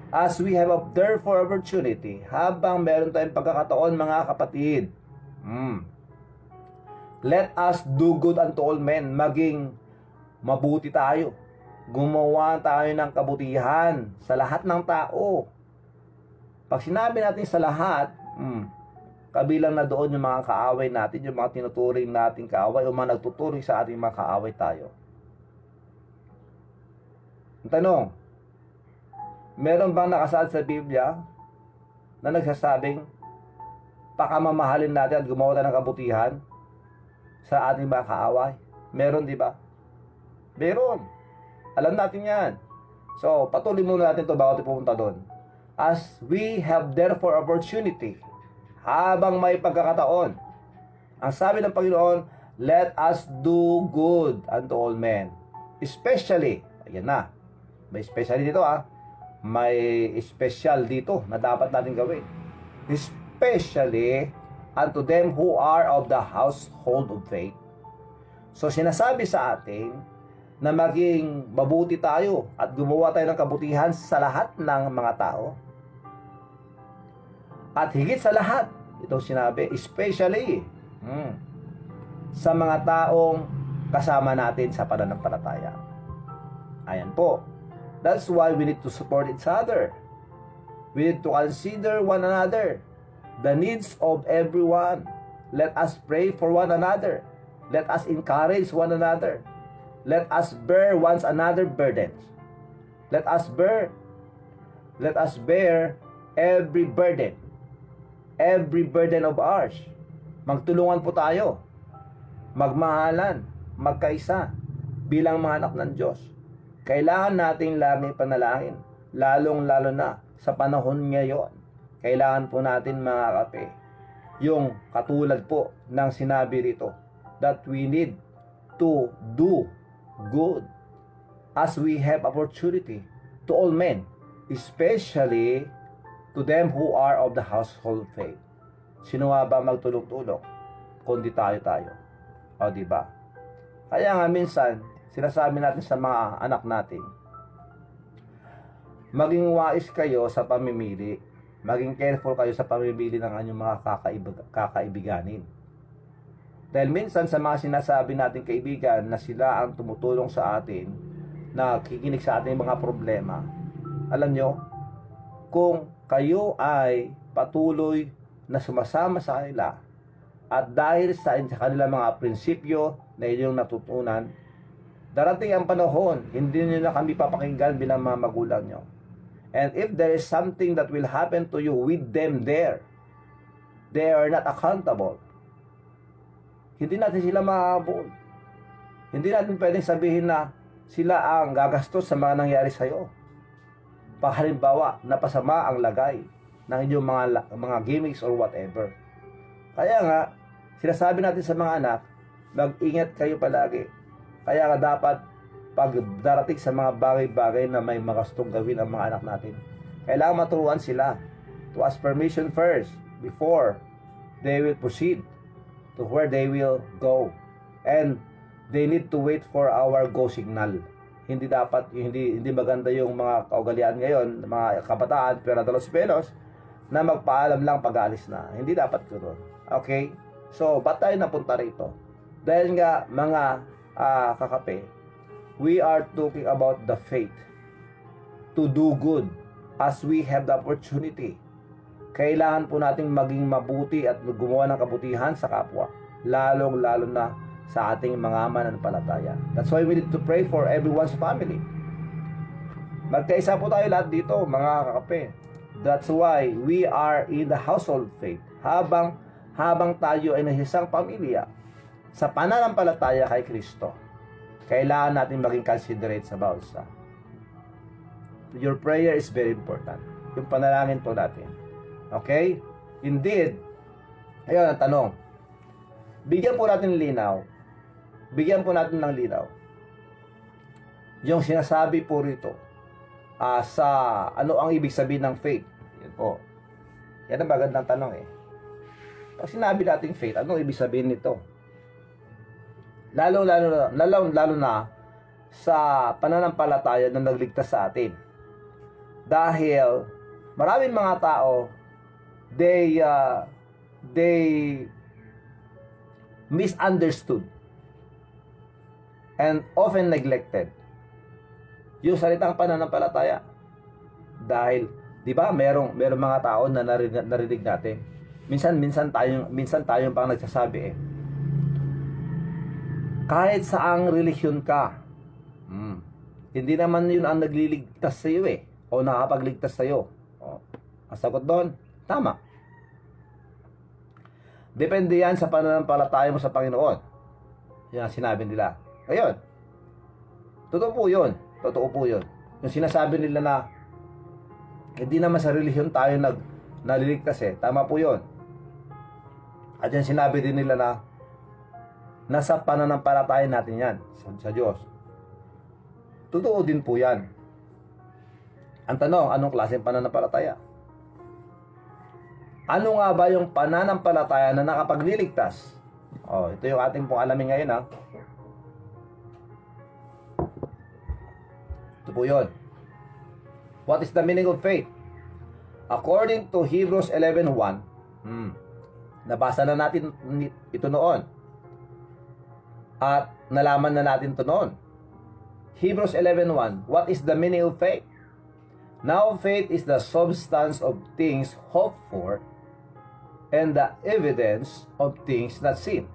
as we have therefore opportunity, habang meron tayong pagkakataon, mga kapatid, let us do good unto all men, maging mabuti tayo, gumawa tayo ng kabutihan sa lahat ng tao. Pag sinabi natin sa lahat, kabilang na doon yung mga kaaway natin, yung mga tinuturing natin kaaway o mga nagtuturing sa ating mga kaaway tayo. Ang tanong, meron bang nakasaad sa Biblia na nagsasabing pakamamahalin natin at gumawa tayo ng kabutihan sa ating mga kaaway? Meron, di ba? Meron. Alam natin yan. So, patuloy muna natin ito bago tayo pupunta doon. As we have therefore opportunity, habang may pagkakataon, ang sabi ng Panginoon, let us do good unto all men. Especially, ayan na, may especially dito may special dito na dapat natin gawin. Especially unto them who are of the household of faith. So, sinasabi sa atin, na maging mabuti tayo at gumawa tayo ng kabutihan sa lahat ng mga tao. At higit sa lahat, itong sinabi, especially sa mga taong kasama natin sa pananampalataya. Ayan po. That's why we need to support each other. We need to consider one another, the needs of everyone. Let us pray for one another. Let us encourage one another. Let us bear one another burdens. Let us bear every burden of ours. Magtulungan po tayo. Magmahalan, magkaisa bilang mga anak ng Diyos. Kailangan nating laging panalangin, lalong-lalo na sa panahon ngayon. Kailangan po natin, mga kape, yung katulad po ng sinabi rito, that we need to do good as we have opportunity to all men. especially to them who are of the household faith. Sino nga ba magtulong-tulong? Kundi tayo. O, di ba? Kaya nga minsan, sinasabi natin sa mga anak natin, maging wais kayo sa pamimili. Maging careful kayo sa pamimili ng inyong mga kakaibiganin. Dahil minsan sa mga sinasabi nating kaibigan na sila ang tumutulong sa atin, na kikinig sa ating mga problema, alam nyo, kung kayo ay patuloy na sumasama sa kanila at dahil sa kanilang mga prinsipyo na inyong natutunan, darating ang panahon, hindi nyo na kami papakinggan bilang mga magulang nyo. And if there is something that will happen to you with them there, they are not accountable. Hindi natin sila mahabol. Hindi natin pwedeng sabihin na sila ang gagastos sa mga nangyari sa'yo. Halimbawa, napasama ang lagay ng inyong mga gimmicks or whatever. Kaya nga, sinasabi natin sa mga anak, mag-ingat kayo palagi. Kaya nga dapat, pag darating sa mga bagay-bagay na may magastong gawin ang mga anak natin, kailangan maturuan sila to ask permission first before they will proceed to where they will go. And they need to wait for our go signal. Hindi maganda yung mga kaugalian ngayon, mga kabataan, pero dalos pelos, na magpaalam lang pag-alis na. Hindi dapat ganoon. Okay? So, ba't tayo napunta rito? Dahil nga, mga kakape, we are talking about the faith to do good as we have the opportunity. Kailangan po nating maging mabuti at gumawa ng kabutihan sa kapwa, lalong-lalo na sa ating mga mananampalataya. That's why we need to pray for everyone's family. Magkaisa po tayo lahat dito, mga kakape. That's why we are in the household faith. Habang tayo ay nasa isang pamilya sa pananampalataya kay Kristo, kailangan natin maging considerate sa bawat isa. Your prayer is very important. Yung panalangin po natin. Okay? Indeed, ayun ang tanong. Bigyan po natin ng linaw. Yung sinasabi po rito, sa ano ang ibig sabihin ng faith. Yan po. Yan ang magandang tanong eh. Pag sinabi natin faith, anong ibig sabihin nito? Lalo na sa pananampalataya na nagligtas sa atin. Dahil maraming mga tao, they misunderstood and often neglected yung salitang pananampalataya. Dahil, di ba, merong mga tao na narinig natin. Minsan tayong pang nagsasabi eh, kahit saang relihiyon ka, hindi naman yun ang nagliligtas sa iyo eh, o nakapagligtas sa iyo. Ang sagot doon, tama. Depende yan sa pananampalataya mo sa Panginoon. Yan ang sinabi nila. Ayun. Totoo po yun. Yung sinasabi nila na hindi naman sa relihiyon tayo naliligtas eh. Tama po yun. At yan sinabi din nila na nasa pananampalataya natin yan sa Diyos. Totoo din po yan. Ang tanong, anong klaseng pananampalataya? Ano nga ba yung pananampalataya na nakapagliligtas? Ito yung ating pong alamin ngayon ha. Ito po yun. What is the meaning of faith? According to Hebrews 11:1, nabasa na natin ito noon. At nalaman na natin ito noon. Hebrews 11:1, what is the meaning of faith? Now faith is the substance of things hoped for and the evidence of things not seen.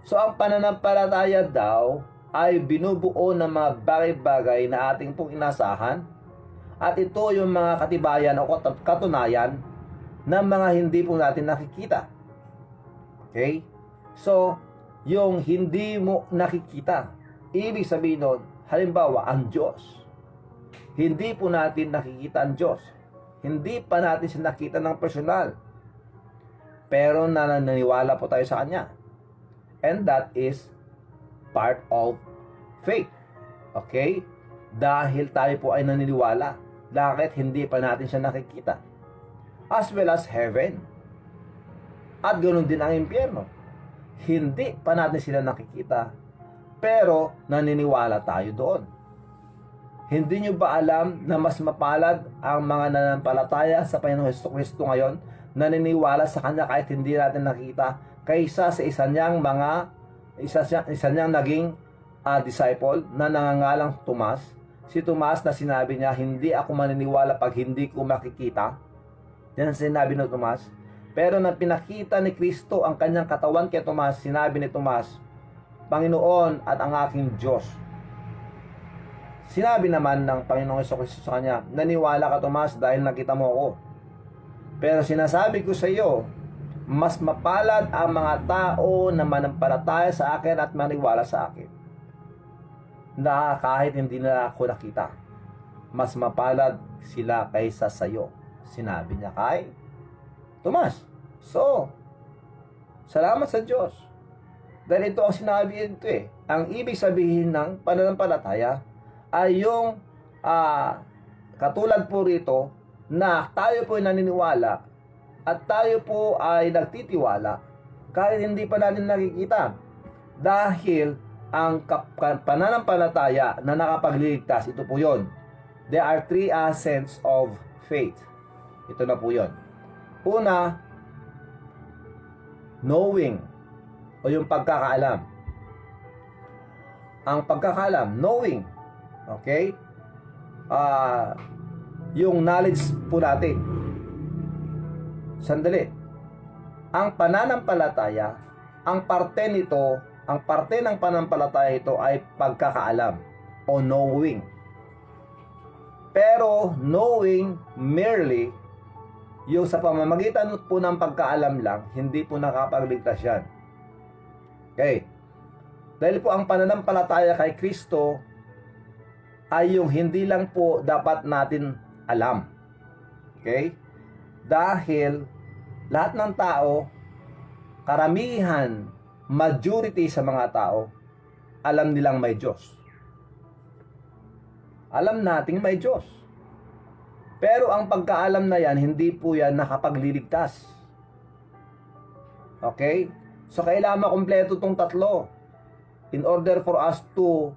So ang pananampalataya daw ay binubuo ng mga bagay-bagay na ating pong inasahan, at ito yung mga katibayan o katunayan ng mga hindi po natin nakikita. Okay? So, yung hindi mo nakikita, ibig sabihin nun, halimbawa, ang Diyos. Hindi po natin nakikita ang Diyos. Hindi pa natin siya nakita ng personal. Pero naniniwala po tayo sa Kanya. And that is part of faith. Okay? Dahil tayo po ay naniniwala. Bakit hindi pa natin siya nakikita? As well as heaven. At ganoon din ang impyerno. Hindi pa natin sila nakikita, pero naniniwala tayo doon. Hindi nyo ba alam na mas mapalad ang mga nananampalataya sa Panginoong Jesucristo ngayon, naniniwala sa Kanya kahit hindi natin nakita, kaysa sa isa niyang naging disciple na nangangalang Tomas? Si Tomas na sinabi niya, hindi ako maniniwala pag hindi ko makikita. Yan ang sinabi ng Tomas. Pero nang pinakita ni Kristo ang kanyang katawan kay Tomas, sinabi ni Tomas, Panginoon at ang aking Diyos. Sinabi naman ng Panginoong Jesucristo sa kanya, naniwala ka Tomas dahil nakita mo ako. Pero sinasabi ko sa iyo, mas mapalad ang mga tao na manampalataya sa akin at maniwala sa akin, na kahit hindi na ako nakita. Mas mapalad sila kaysa sa iyo. Sinabi niya kay Tomas. So, salamat sa Diyos. Dahil ito ang sinabi ito eh. Ang ibig sabihin ng pananampalataya ay yung katulad po rito na tayo po ay naniniwala at tayo po ay nagtitiwala kahit hindi pa natin nakikita. Dahil ang pananampalataya na nakapagliligtas, ito po yon. There are three assets of faith. Ito na po yon. Una, knowing o yung pagkakaalam. Ang pagkakaalam, knowing. Okay? Yung knowledge po natin. Sandali. Ang pananampalataya, ang parte nito, ang parte ng pananampalataya ito ay pagkakaalam o knowing. Pero knowing merely, yung sa pamamagitan po ng pagkaalam lang, hindi po nakapagligtas yan. Okay? Dahil po ang pananampalataya kay Kristo ay yung hindi lang po dapat natin alam. Okay? Dahil lahat ng tao, karamihan, majority sa mga tao, alam nilang may Diyos. Alam nating may Diyos. Pero ang pagkaalam na yan, hindi po yan nakapagliligtas. Okay? So, kailangan makumpleto itong tatlo in order for us to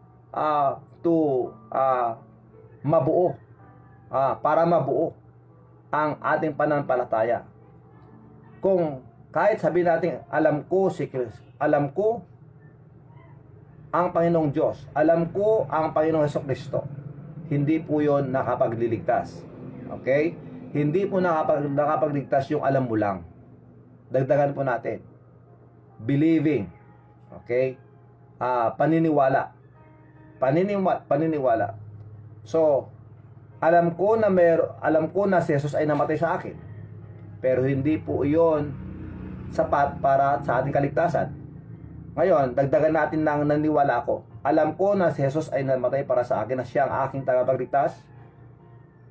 mabuo. Para mabuo ang ating pananampalataya. Kung kahit sabihin natin, alam ko ang Panginoong Diyos, alam ko ang Panginoong Jesucristo, hindi po yon nakapagliligtas. Okay? Hindi po nakapagligtas yung alam mo lang. Dagdagan po natin. Believing. Okay? Paniniwala. Paniniwala. So, alam ko na si Jesus ay namatay sa akin. Pero hindi po iyon sapat para sa ating kaligtasan. Ngayon, dagdagan natin ng naniwala ko. Alam ko na si Jesus ay namatay para sa akin, na siya ang aking tagapagligtas.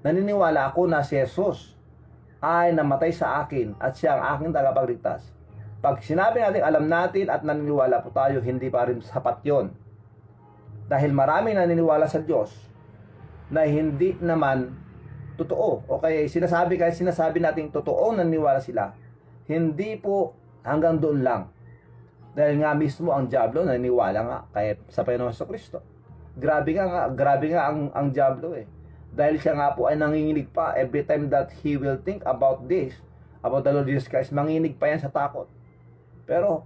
Naniniwala ako na si Jesus ay namatay sa akin at siya ang aking tagapagligtas. Pag sinabi natin alam natin at naniniwala po tayo, hindi pa rin sapat yon. Dahil maraming naniniwala sa Diyos na hindi naman totoo. Okay, kahit sinasabi natin totoo naniniwala sila, hindi po hanggang doon lang. Dahil nga mismo ang diablo naniniwala nga kahit sa Panginoong Jesucristo. Grabe nga ang diablo eh. Dahil siya nga po ay nanginginig pa every time that he will think about this, about the Lord Jesus Christ, manginig pa yan sa takot. Pero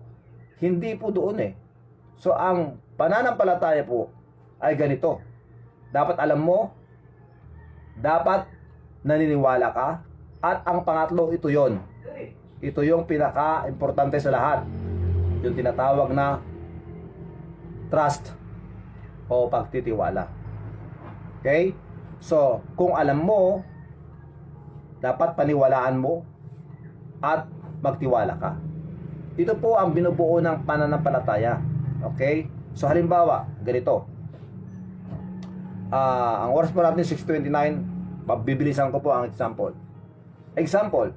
hindi po doon eh. So ang pananampalataya po ay ganito. Dapat alam mo, dapat naniniwala ka, at ang pangatlo, ito yon. Ito yung pinaka-importante sa lahat. Yung tinatawag na trust o pagtitiwala. Okay? So, kung alam mo, dapat paniwalaan mo at magtiwala ka. Ito po ang binubuo ng pananampalataya. Okay? So, halimbawa, ganito. Ang oras po natin 6:29, bibilisan ko po ang example. Example,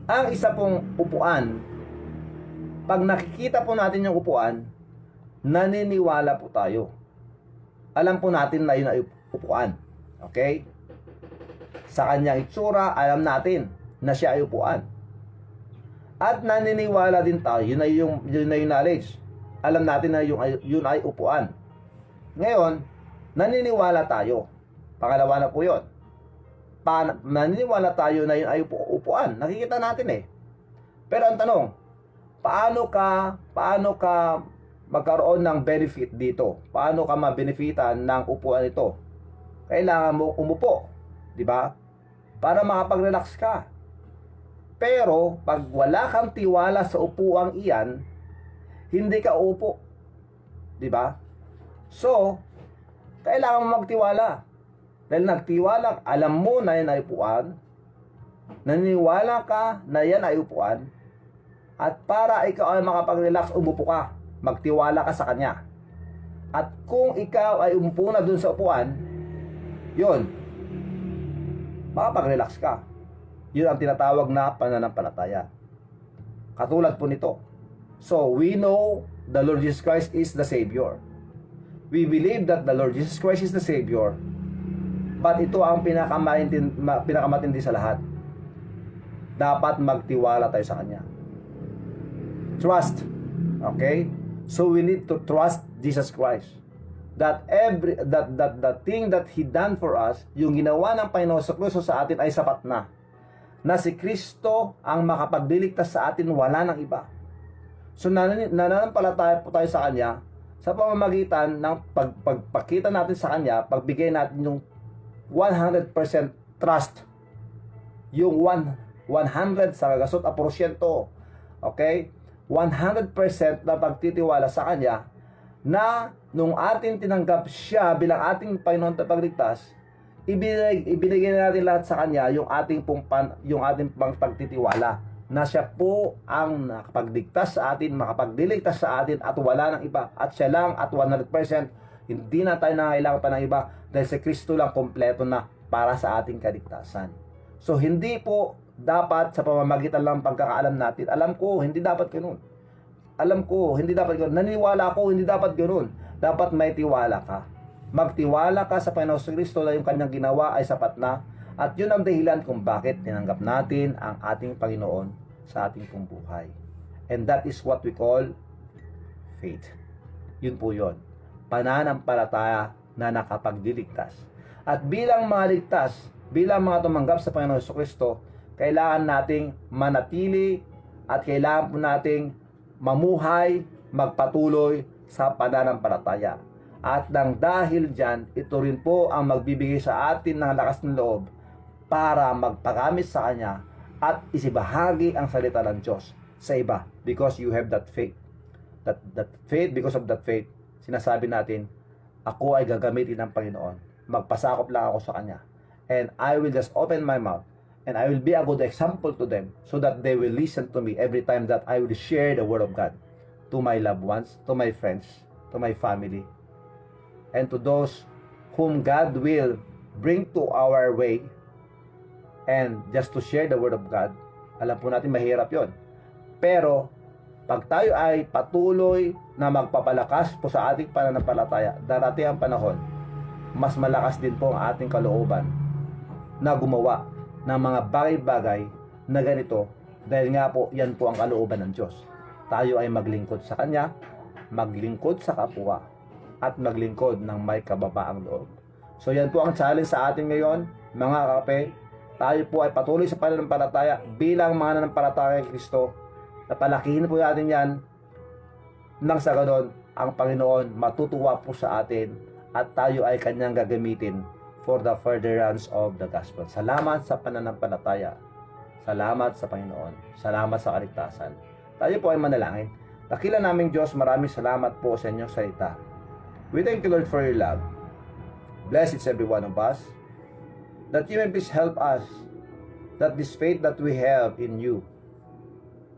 ang isa pong upuan, pag nakikita po natin yung upuan, naniniwala po tayo. Alam po natin na yun ay upuan. Okay? sa kanyang itsura, alam natin na siya ay upuan. At naniniwala din tayo, yun na yung knowledge. Alam natin na yun ay upuan. Ngayon, naniniwala tayo. Pangalawa na po yun. Naniniwala tayo na yun ay upuan. Nakikita natin eh. Pero ang tanong, paano ka magkaroon ng benefit dito? Paano ka mabenefitan ng upuan ito? Kailangan mo umupo, di ba? Para makapag-relax ka. Pero pag wala kang tiwala sa upuang iyan, hindi ka upo. Di ba? So, kailangan mo magtiwala. Dahil nagtiwala, alam mo na yan ay upuan, naniniwala ka na yan ay upuan, at para ikaw ay makapag-relax, umupo ka. Magtiwala ka sa kanya. At kung ikaw ay umupo na dun sa upuan, yun, makapag-relax ka. Yun ang tinatawag na pananampalataya. Katulad po nito. So, we know the Lord Jesus Christ is the Savior. We believe that the Lord Jesus Christ is the Savior. But ito ang pinakamatindi sa lahat. Dapat magtiwala tayo sa Kanya. Trust. Okay? So we need to trust Jesus Christ. That the thing that He done for us, yung ginawa ng Panginoon sa Kristo sa atin ay sapat na. Na si Kristo ang makapagdiligtas sa atin, wala nang iba. So nananampalataya po tayo sa Kanya sa pamamagitan ng pagpakita natin sa Kanya, pagbigay natin yung 100% trust. Yung 100 sa kagasot a porsyento. Okay? 100% na pagtitiwala sa Kanya na nung ating tinanggap siya bilang ating Panginoon at pagligtas, ibinigay natin lahat sa Kanya yung ating pagtitiwala na siya po ang nakapagligtas sa atin, makapagdiligtas sa atin at wala ng iba. At siya lang at 100%, hindi na tayo nangailangan pa ng iba dahil si Kristo lang kompleto na para sa ating kaligtasan. So hindi po dapat sa pamamagitan lang pagkakaalam natin. Alam ko, hindi dapat ganoon. Alam ko, hindi dapat ganoon. Naniniwala ako, hindi dapat ganoon. Dapat may tiwala ka. Magtiwala ka sa Panginoon Kristo na yung kanyang ginawa ay sapat na. At yun ang dahilan kung bakit tinanggap natin ang ating Panginoon sa ating pong buhay. And that is what we call faith. Yun po yun. Pananampalataya na nakapagdiligtas. At bilang mga ligtas, bilang mga tumanggap sa Panginoon Kristo, kailangan nating manatili at kailangan po nating mamuhay, magpatuloy sa pananampalataya. At nang dahil dyan, ito rin po ang magbibigay sa atin ng lakas ng loob para magpagamit sa Kanya at isibahagi ang salita ng Diyos sa iba because you have that faith. That faith, because of that faith, sinasabi natin, ako ay gagamitin ng Panginoon. Magpasakop lang ako sa Kanya. And I will just open my mouth and I will be a good example to them so that they will listen to me every time that I will share the Word of God to my loved ones, to my friends, to my family, and to those whom God will bring to our way. And just to share the Word of God, alam po natin mahirap yon. Pero pag tayo ay patuloy na magpapalakas po sa ating pananampalataya, darating ang panahon, mas malakas din po ang ating kalooban na gumawa ng mga bagay-bagay na ganito dahil nga po yan po ang kalooban ng Diyos. Tayo ay maglingkod sa Kanya, maglingkod sa kapwa, at maglingkod ng may kababaang loob. So yan po ang challenge sa atin ngayon, mga kape. Tayo po ay patuloy sa pananampalataya bilang mga nanampalataya kay Kristo. Napalakihin po natin yan nang sa ganon ang Panginoon matutuwa po sa atin at tayo ay Kanyang gagamitin for the furtherance of the gospel. Salamat sa pananampalataya. Salamat sa Panginoon. Salamat sa kaligtasan. Tayo po ay manalangin. Dakila naming Diyos, maraming salamat po sa inyong salita. We thank you, Lord, for your love. Bless each every one of us. That you may please help us. That this faith that we have in you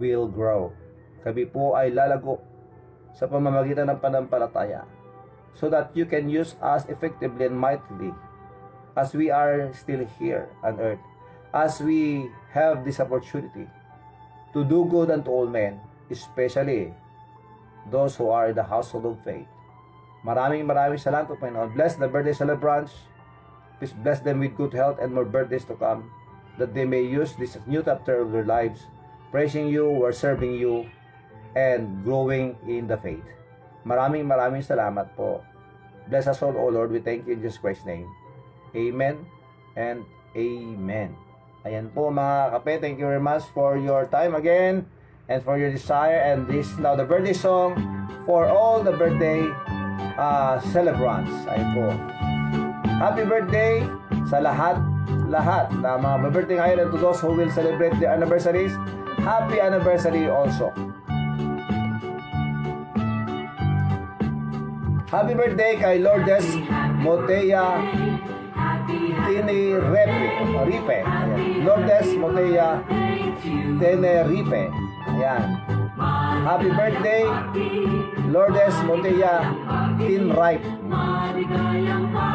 will grow. Kami po ay lalago sa pamamagitan ng pananampalataya so that you can use us effectively and mightily as we are still here on earth, as we have this opportunity to do good unto all men, especially those who are in the household of faith. Maraming salamat po, Panginoon. Bless the birthday celebrants Please bless them with good health and more birthdays to come, that they may use this new chapter of their lives, praising you, or serving you, and growing in the faith. Maraming salamat po. Bless us all, O Lord. We thank you in Jesus Christ's name. Amen and amen. Ayan po mga kape. Thank you very much for your time again and for your desire. And this is now the birthday song for all the birthday celebrants. Ayan po. Happy birthday sa lahat na mga birthday ngayon, and to those who will celebrate their anniversaries, happy anniversary also. Happy birthday kay Lourdes Motea Tenerife. Ayan. Lourdes Motea Tenerife. Ayan. Happy birthday Lourdes Motea Tenerife.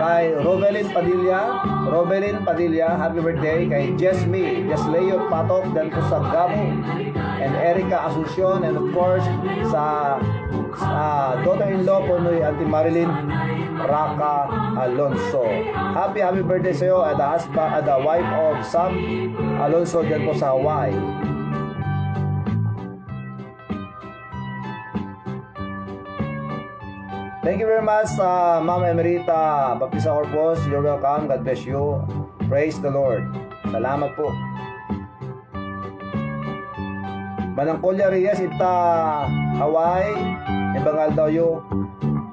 Kay Rovelyn Padilla, happy birthday. Kay Jesleo Patok dan po sa Gabo, and Erica Asuncion, and of course sa daughter-in-law po ni Auntie Marilyn Raka Alonso. Happy birthday sa iyo at the wife of Sam Alonso dyan po sa Hawaii. Thank you very much, Ma'am Emerita Baptista Corpus. You're welcome. God bless you. Praise the Lord. Salamat po. Manangkolya Reyes, Ita Hawaii, Ibangal daw yo.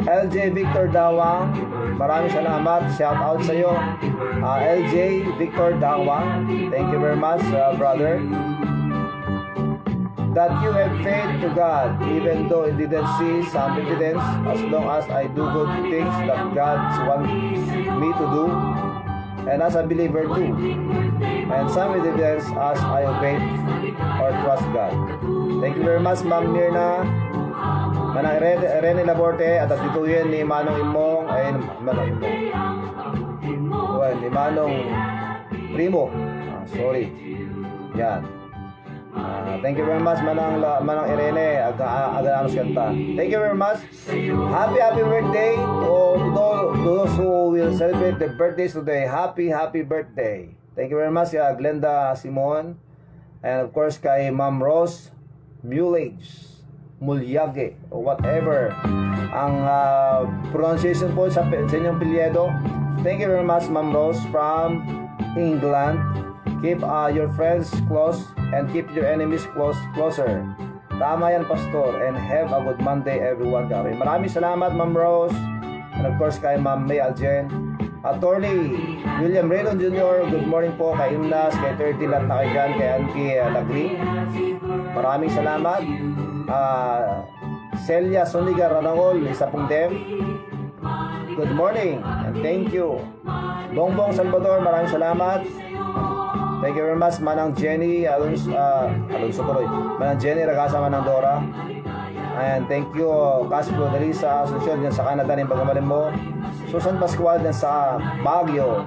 LJ Victor Dawang, maraming salamat. Shout out sa iyo. LJ Victor Dawang, thank you very much, brother. That you have faith to God, even though I didn't see some evidence, as long as I do good things that God wants me to do, and as a believer too, and some evidence as I obey or trust God. Thank you very much, Ma'am Mirna, Manang Rene Laborte, at atituyin ni Manong Imong, ay Manong Imong, well, ni Manong Primo, sorry, yan. Thank you very much, Manang Irene, Agaranos Kanta. Thank you very much. Happy birthday to those who will celebrate their birthdays today. Happy birthday. Thank you very much, Glenda Simon, and of course kay Ma'am Rose Mulyage, or whatever ang pronunciation po sa inyong pilyedo. Thank you very much, Ma'am Rose from England. Keep your friends close and keep your enemies closer. Tama yan, Pastor. And have a good Monday, everyone. Maraming salamat, Ma'am Rose. And of course, kay Ma'am May Aljen. Attorney William Raydon Jr., good morning po. Kay Imnas, kay 30 lahat na kayo dyan. Kay Anki Lagri. Maraming salamat. Celia Soniga Ranangol, isa pong Dev. Good morning and thank you. Bongbong Salvador, maraming salamat. Thank you very much, Manang Jenny Alonso tuloy. Manang Jenny Ragasa, Manang Dora. And thank you, Casio Darisa Asuncion dyan sa Canada, ng pagkamalin mo. Susan Pascual dyan sa Baguio.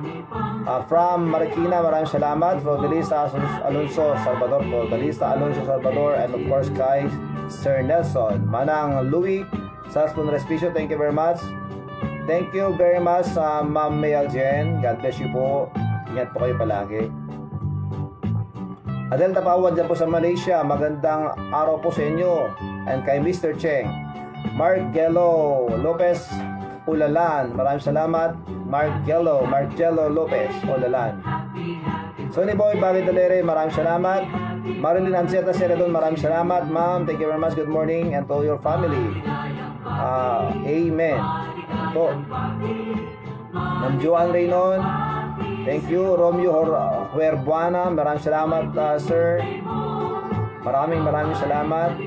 From Marikina, maraming salamat. Rodelisa Alonso Salvador, and of course kay Sir Nelson. Manang Louie Salspon Respicio, thank you very much. Thank you very much, Ma'am Mayal Jen. God bless you po. Ingat po kayo palagi. Adel Tapawan dyan po sa Malaysia, magandang araw po sa inyo. And kay Mr. Cheng, Mark Gello Lopez Ulalan, maraming salamat. Mark Gello Lopez Ulalan. Sonny Boy Bagay maraming salamat. Marilyn Anceta Seradon, maraming salamat, ma'am. Thank you very much. Good morning and to your family. Amen. To Ma'am Joan Reynon, thank you. Romeo Huerbuana, maraming salamat, sir. Maraming salamat.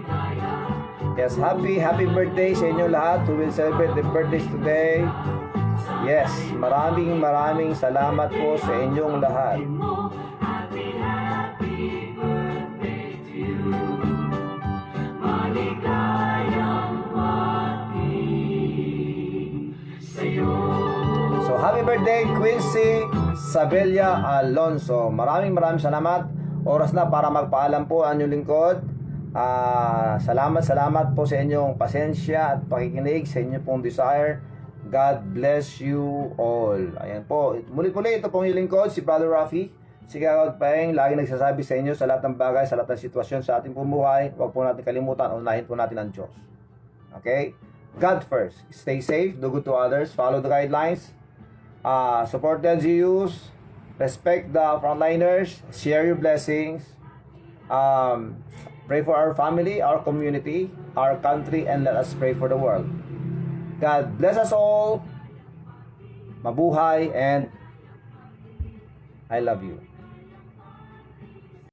Yes, happy birthday sa inyo lahat who will celebrate the birthdays today. Yes, maraming salamat po sa inyong lahat. So, happy birthday, Quincy Sabella Alonso. Maraming salamat. Oras na para magpaalam po ang inyong lingkod. Salamat po sa inyong pasensya at pakikinig sa inyong pong desire God bless you all. Ayan po. Muli-muli, ito pong yung lingkod, si Brother Rafi. Si Kagawad Paeng, lagi nagsasabi sa inyo sa lahat ng bagay, sa lahat ng sitwasyon sa ating pumuhay, huwag po natin kalimutan, unahin po natin ang Diyos. Okay? God first. Stay safe, do good to others, follow the guidelines, support the LGUs, respect the frontliners, share your blessings, pray for our family, our community, our country, and let us pray for the world. God bless us all. Mabuhay, and I love you.